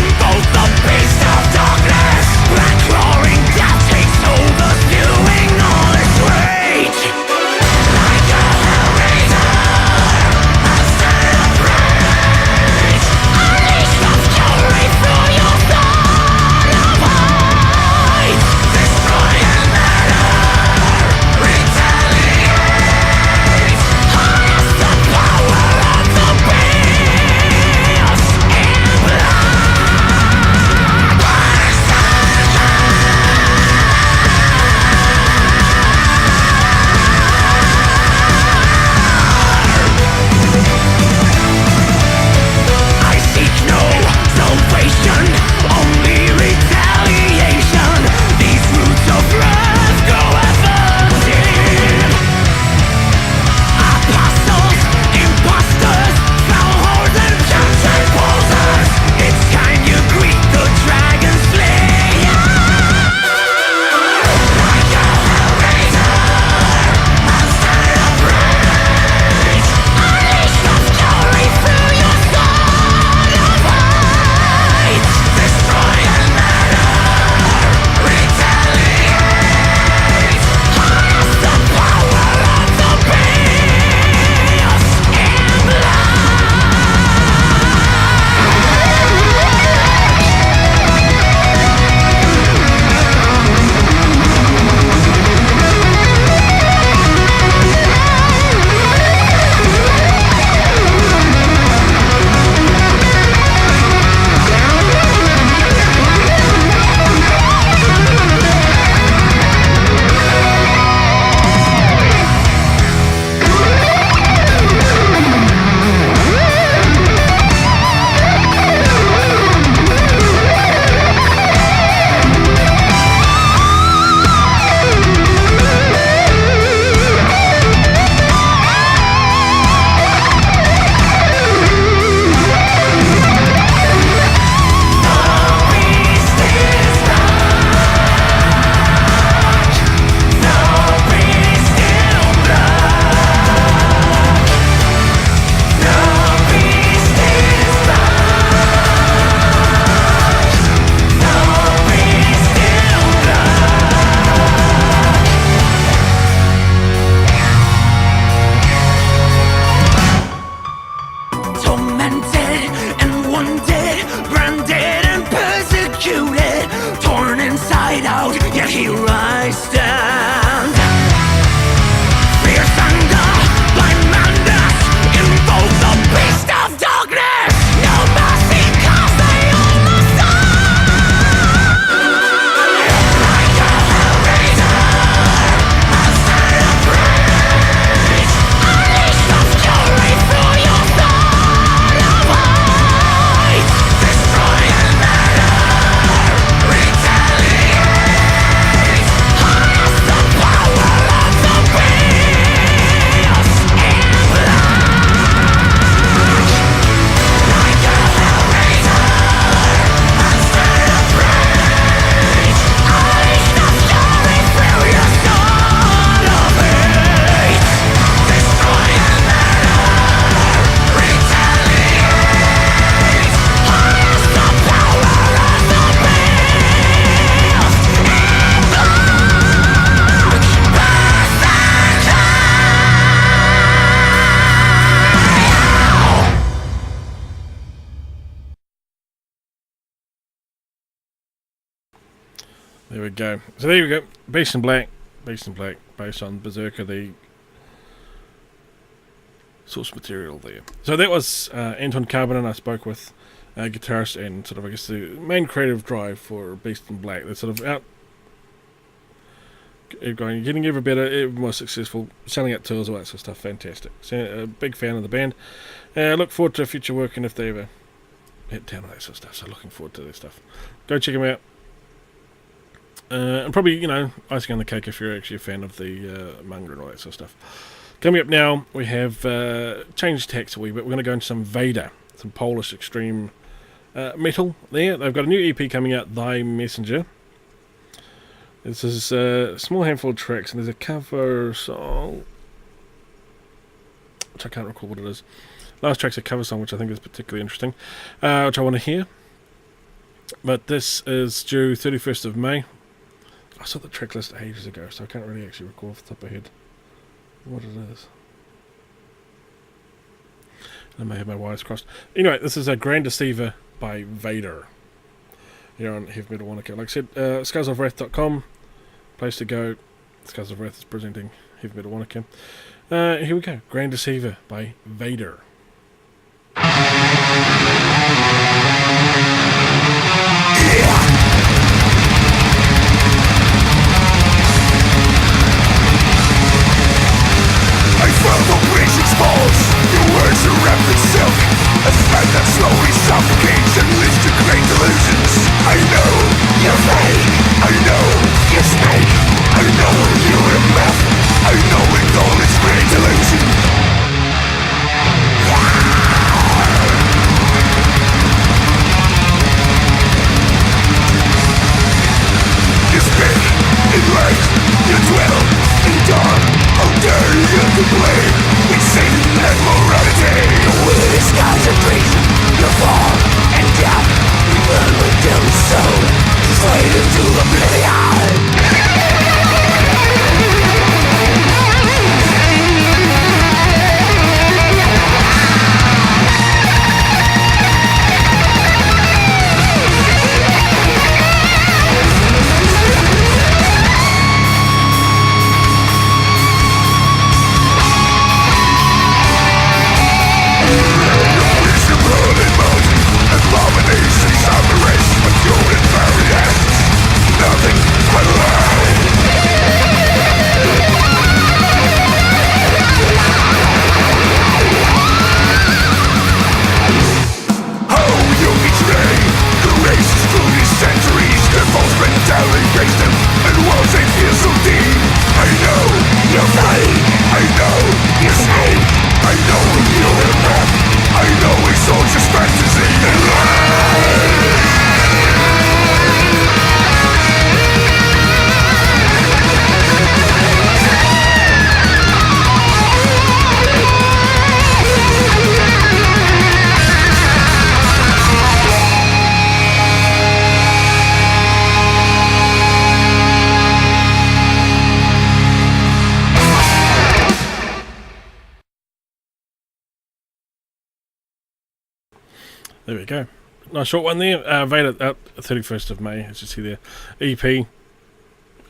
S3: cried out, yet he rise stand. Fierce anger, blind madness, invoke the beast of darkness. No mercy, 'cause they all must die. Like a hellraiser, I'll stand up rage. Unleash the fury through your sword of hate. Destroy and murder, retaliate. Harness the power of the beast in black. Like a hellraiser, I'll stand up rage. Unleash the fury through your sword of hate. Destroy and murder, retaliate. Harness the power of the beast in
S2: There we go. So there we go. Beast in Black, based on Berserker, the source material there. So that was Anton Kabanen. I spoke with guitarist and sort of, I guess, the main creative drive for Beast in Black. They're sort of out, going, getting ever better, ever more successful, selling out tours, all that sort of stuff. Fantastic. So, a big fan of the band. Look forward to future work, and if they ever hit town and that sort of stuff. So looking forward to their stuff. Go check them out. And probably, icing on the cake if you're actually a fan of the manga and all that sort of stuff. Coming up now, we have changed tacks a wee bit. We're going to go into some VADER, some Polish extreme metal there. They've got a new EP coming out, Thy Messenger. This is a small handful of tracks, and there's a cover song, which I can't recall what it is. Last track's a cover song, which I think is particularly interesting, which I want to hear. But this is due 31st of May. I saw the track list ages ago, so I can't really actually recall off the top of my head what it is. I may have my wires crossed. Anyway, this is a Grand Deceiver by VADER here on Heavy Metal Wanaka. Like I said, skullsofwrath.com, place to go. Skulls of Wrath is presenting Heavy Metal Wanaka. Here we go, Grand Deceiver by VADER.
S3: Falls, your words are wrapped in silk, a thread that slowly suffocates and leads to great delusions. I know you're fake, I know you're snake, I know you're a myth, I know it all is great delusion. You speak in light, you dwell in dark, how dare you complain? Satan and morality, your will is concentration, your fall and death, we will reduce the soul, straight into oblivion. Abominations of the race of human variants. Nothing but lies. Oh, you betray the races through these centuries. Their false mentality breaks them, and walls they feel so deep. I know you're fake, I know you're snake, I know you're a map. I know it's all just fantasy and lies.
S2: There we go. Nice short one there. VADER out 31st of May, as you see there. EP.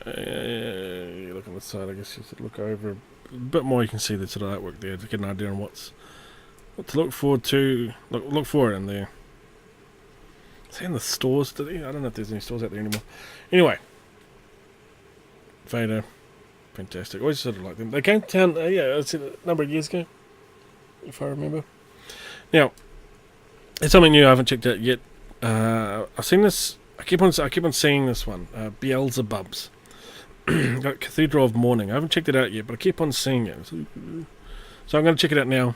S2: You look on the side, I guess you should look over a bit more. You can see the sort of artwork there to get an idea on what to look forward to. Look for it in there. Is it in the stores today? I don't know if there's any stores out there anymore. Anyway, VADER, fantastic. Always sort of like them. They came to town, it's a number of years ago, if I remember. Now, it's something new I haven't checked out yet. I've seen this. I keep on seeing this one. BELZEBUBS. Got Cathedral of Mourning. I haven't checked it out yet, but I keep on seeing it. So I'm going to check it out now.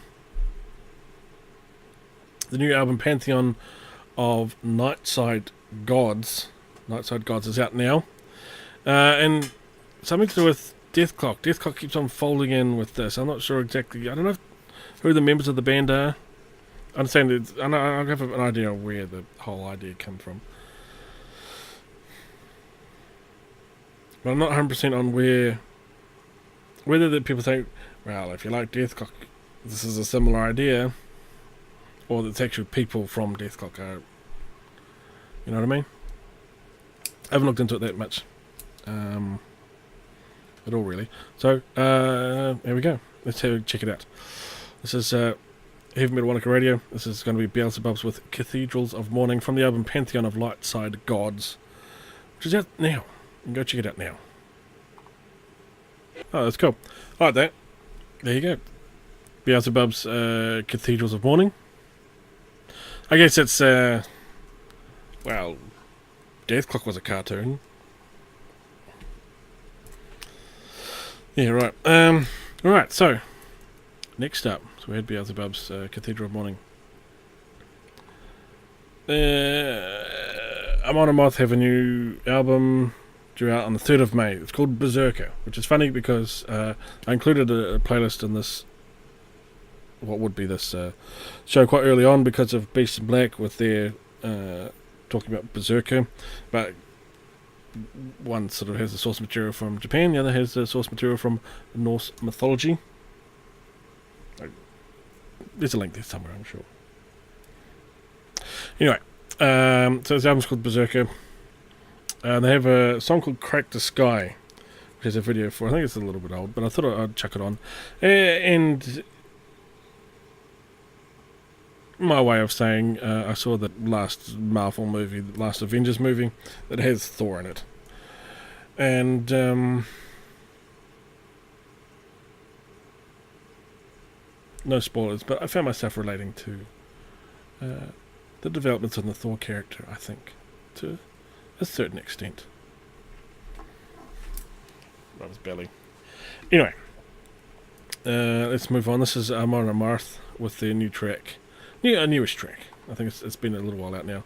S2: The new album Pantheon of Nightside Gods. Nightside Gods is out now. And something to do with Death Clock. Death Clock keeps on folding in with this. I'm not sure exactly. I don't know who the members of the band are. I'm saying that I have an idea of where the whole idea came from. But I'm not 100% on whether the people think, well, if you like Death Clock, this is a similar idea, or that it's actually people from Death Clock are, you know what I mean? I haven't looked into it that much at all, really. So, here we go. Let's check it out. This is Heavy Metal Wanaka Radio. This is going to be BELZEBUBS with Cathedrals of Mourning from the album Pantheon of Lightside Gods, which is out now. You can go check it out now. Oh, that's cool. I like that. There you go. BELZEBUBS, Cathedrals of Mourning. I guess it's, well, Death Clock was a cartoon. Yeah, right. Alright, so, next up, so we had BELZEBUBS, Cathedral of Mourning. AMON and AMARTH have a new album due out on the 3rd of May. It's called Berserker, which is funny because I included a playlist in this, what would be this show quite early on because of Beast in Black with their talking about Berserker, but one sort of has the source material from Japan, the other has the source material from Norse mythology. There's a link there somewhere, I'm sure. Anyway, so this album's called Berserker. They have a song called Crack the Sky, which is a video for, I think it's a little bit old, but I thought I'd chuck it on. And my way of saying, I saw the last Marvel movie, the last Avengers movie, that has Thor in it. And no spoilers, but I found myself relating to the developments of the Thor character, I think, to a certain extent. Rub his belly. Anyway, let's move on. This is AMON and AMARTH with their new track. A newish track. I think it's been a little while out now.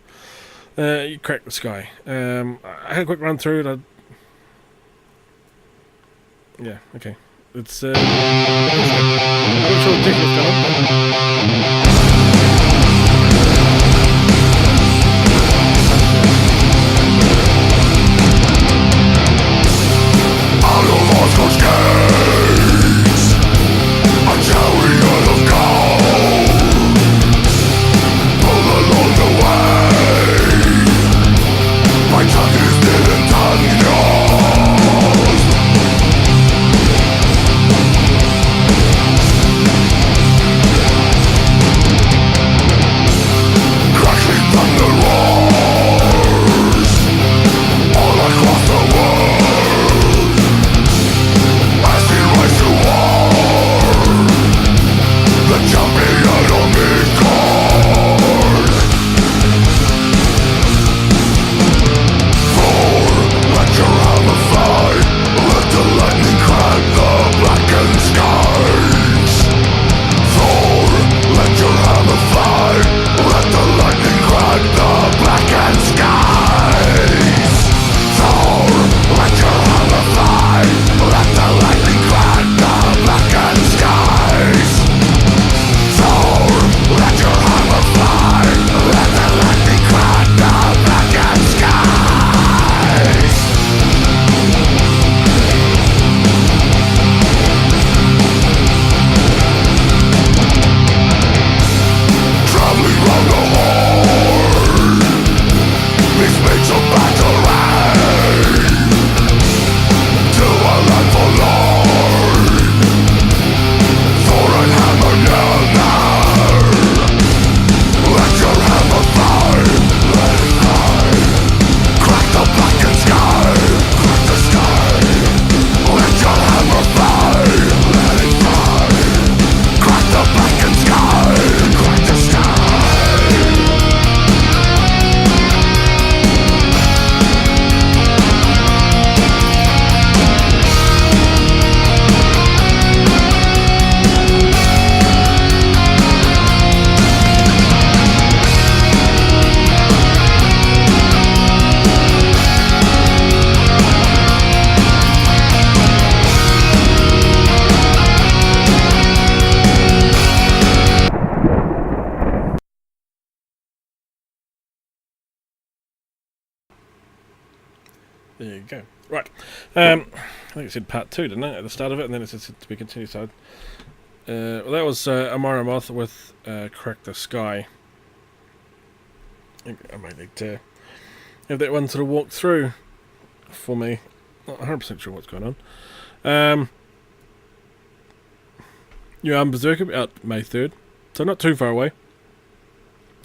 S2: You Crack the Sky. I had a quick run through it. Yeah, okay. It's I'm not sure exactly what's going on.
S3: Out of Oscar's gates, a chariot of gold, pulled along the way, my tongue is dead and tongue yours. Crashing thunder roars all across the world. As we rise to war, the champion of midgard. Thor, let your hammer fly, let the lightning crack the blackened skies. Thor, let your hammer fly, let the lightning crack the blackened skies. Thor, let your hammer fly, let the lightning crack the blackened skies. Thor, let your hammer fly, let the lightning crack the blackened skies. Traveling round the horde, these mates of battle rain.
S2: There you go. Right. I think it said part 2, didn't it, at the start of it, and then it said to be continued. So, well, that was AMARTH with Crack the Sky. I might need to have that one sort of walk through for me. Not 100% sure what's going on. Berserker out May 3rd, so not too far away.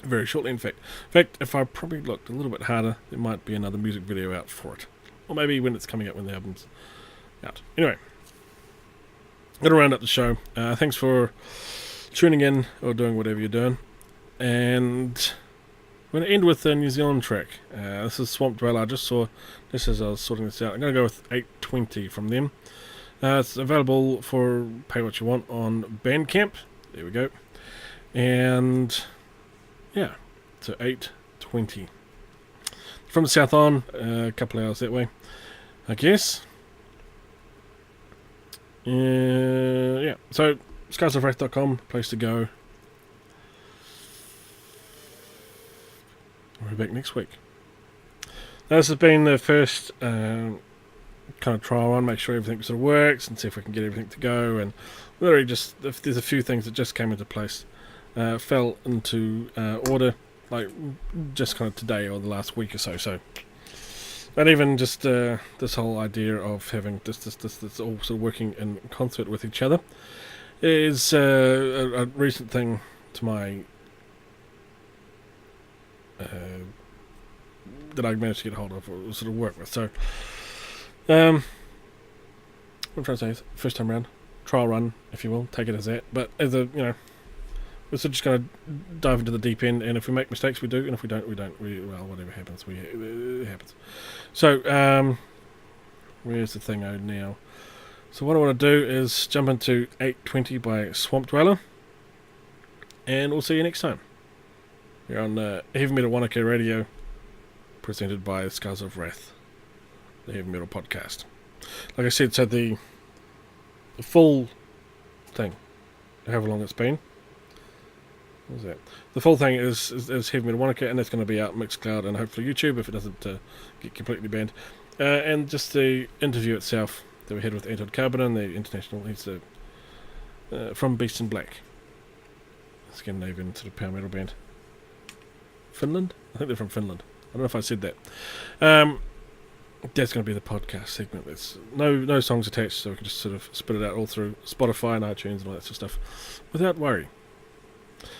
S2: Very shortly, in fact. If I probably looked a little bit harder, there might be another music video out for it. Or maybe when it's coming out, when the album's out. Anyway, gonna round up the show. Thanks for tuning in or doing whatever you're doing. And I'm going to end with a New Zealand track. This is Swamp Dweller. I just saw this as I was sorting this out. I'm going to go with 820 from them. It's available for pay what you want on Bandcamp. There we go. And yeah, so 820. From the south on, a couple of hours that way, I guess. Yeah, so scarsofwrath.com, place to go. We'll be back next week. Now, this has been the first kind of trial run, make sure everything sort of works and see if we can get everything to go. And literally just, if there's a few things that just came into place, fell into order, like just kind of today or the last week or so. So, and even just this whole idea of having this all sort of working in concert with each other is a recent thing to my that I managed to get hold of or sort of work with. So, what I'm trying to say is first time round, trial run, if you will, take it as that. But as a, we're sort of just going to dive into the deep end, and if we make mistakes, we do, and if we don't, we don't. Well, whatever happens, it happens. So, where's the thing now? So what I want to do is jump into 820 by Swamp Dweller, and we'll see you next time. You're on Heavy Metal Wanaka Radio, presented by Scars of Wrath, the Heavy Metal Podcast. Like I said, so the full thing, however long it's been, what was that? The full thing is Heavy Metal Wanaka, and that's going to be out Mixcloud and hopefully YouTube if it doesn't get completely banned. And just the interview itself that we had with Anton Kabanen, the international, he's from Beast in Black, Scandinavian sort of power metal band. Finland? I think they're from Finland. I don't know if I said that. That's going to be the podcast segment. There's no songs attached, so we can just sort of spit it out all through Spotify and iTunes and all that sort of stuff without worry.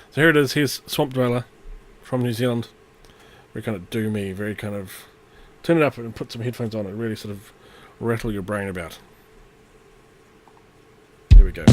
S2: So here it is. Here's Swamp Dweller from New Zealand. Very kind of doomy, very kind of turn it up and put some headphones on and really sort of rattle your brain about. Here we go.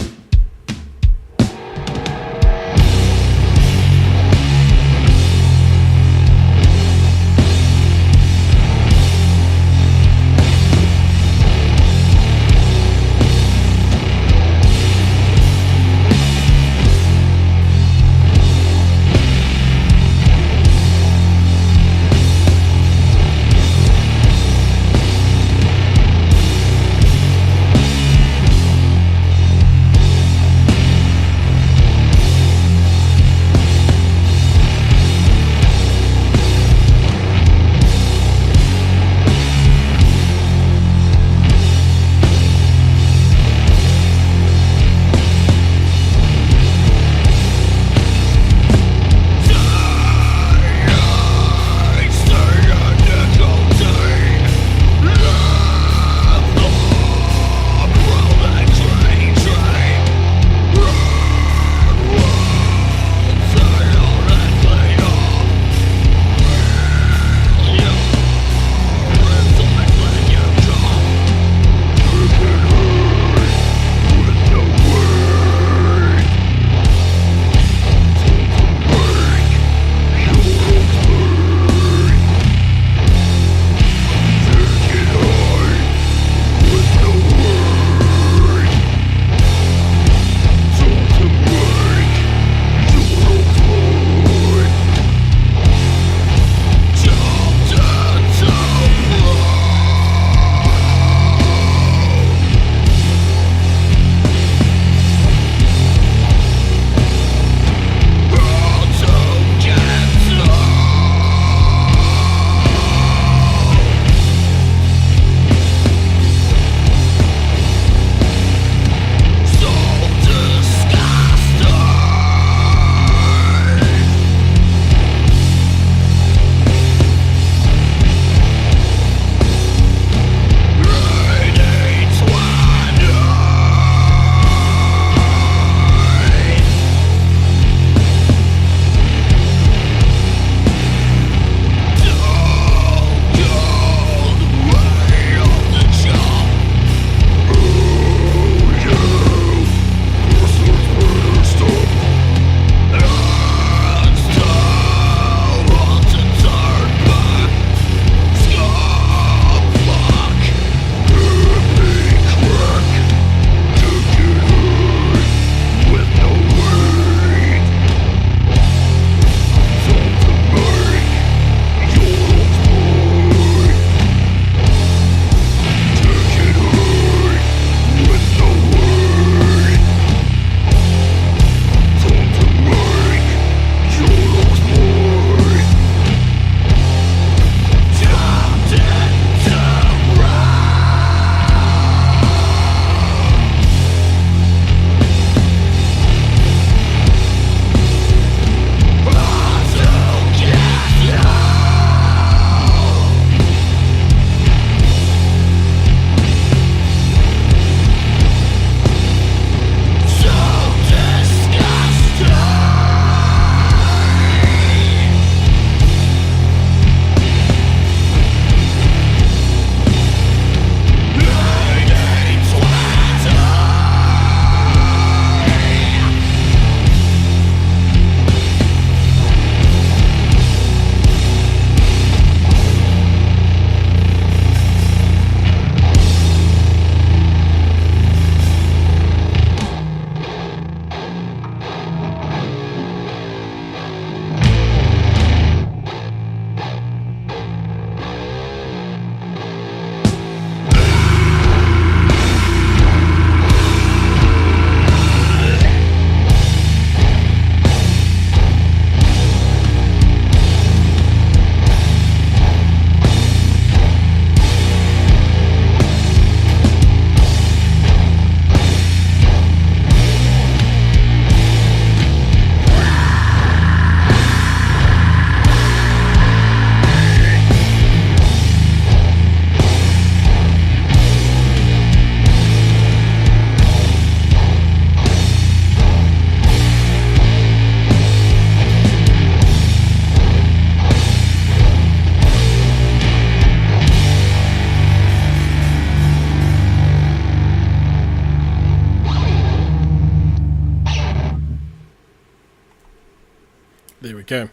S2: go.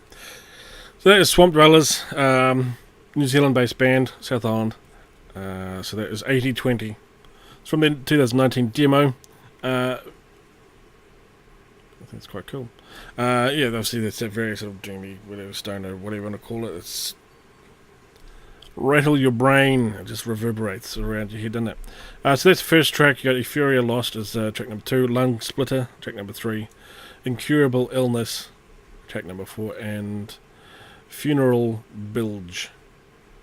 S2: So that is Swamp Dwellers, New Zealand-based band, South Island. So that is 8020. It's from the 2019 demo. I think it's quite cool. Yeah, obviously that's a very sort of dreamy, whatever, stoner, whatever you want to call it. It's rattle your brain. It just reverberates around your head, doesn't it? So that's the first track. You got Euphoria Lost as track number 2, Lung Splitter, track number 3, Incurable Illness, track number 4, and Funeral Bilge.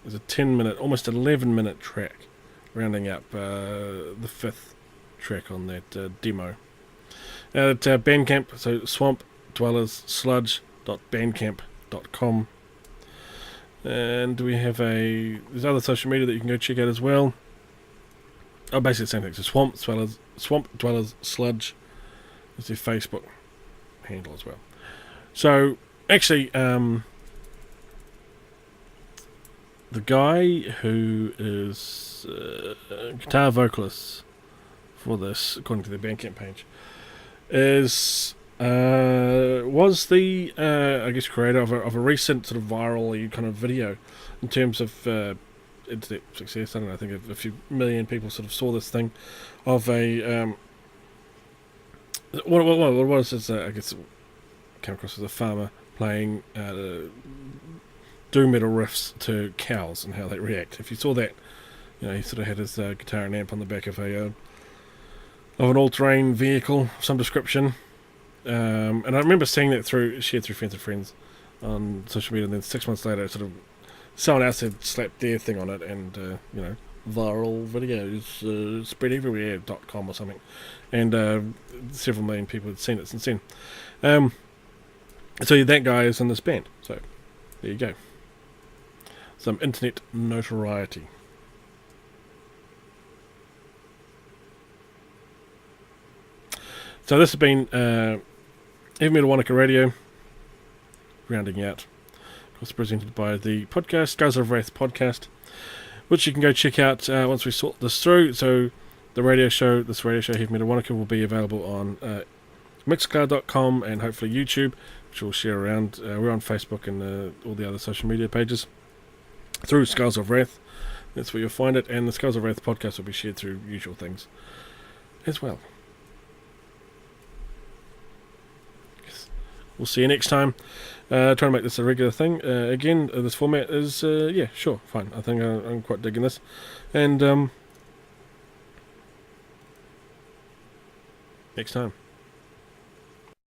S2: There's a 10-minute, almost 11-minute track, rounding up the 5th track on that demo. Now at Bandcamp, so Swamp Dwellers sludge.bandcamp.com. And we have there's other social media that you can go check out as well. Oh, basically the same thing. So Swamp Dwellers Sludge is their Facebook handle as well. So actually, the guy who is guitar vocalist for this, according to their Bandcamp page, was the I guess creator of a recent sort of viral kind of video in terms of internet success. I don't know, I think a few million people sort of saw this thing of a what was this? I guess it came across as a farmer playing doom metal riffs to cows and how they react. If you saw that, you know, he sort of had his guitar and amp on the back of an all-terrain vehicle of some description. And I remember seeing that shared through friends of friends on social media, and then 6 months later, sort of someone else had slapped their thing on it, and you know, viral videos spread everywhere.com or something, and several million people had seen it since then. So that guy is in this band. So there you go. Some internet notoriety. So this has been Heavy Metal Wanaka Radio, rounding out. Of course, presented by the podcast, Skulls of Wrath podcast, which you can go check out once we sort this through. So this radio show, Heavy Metal Wanaka, will be available on Mixcloud.com and hopefully YouTube, which we'll share around. We're on Facebook and all the other social media pages through Skulls of Wrath. That's where you'll find it, and the Skulls of Wrath podcast will be shared through usual things as well. We'll see you next time. Trying to make this a regular thing. Again, this format is, yeah, sure, fine. I think I'm quite digging this. And next time.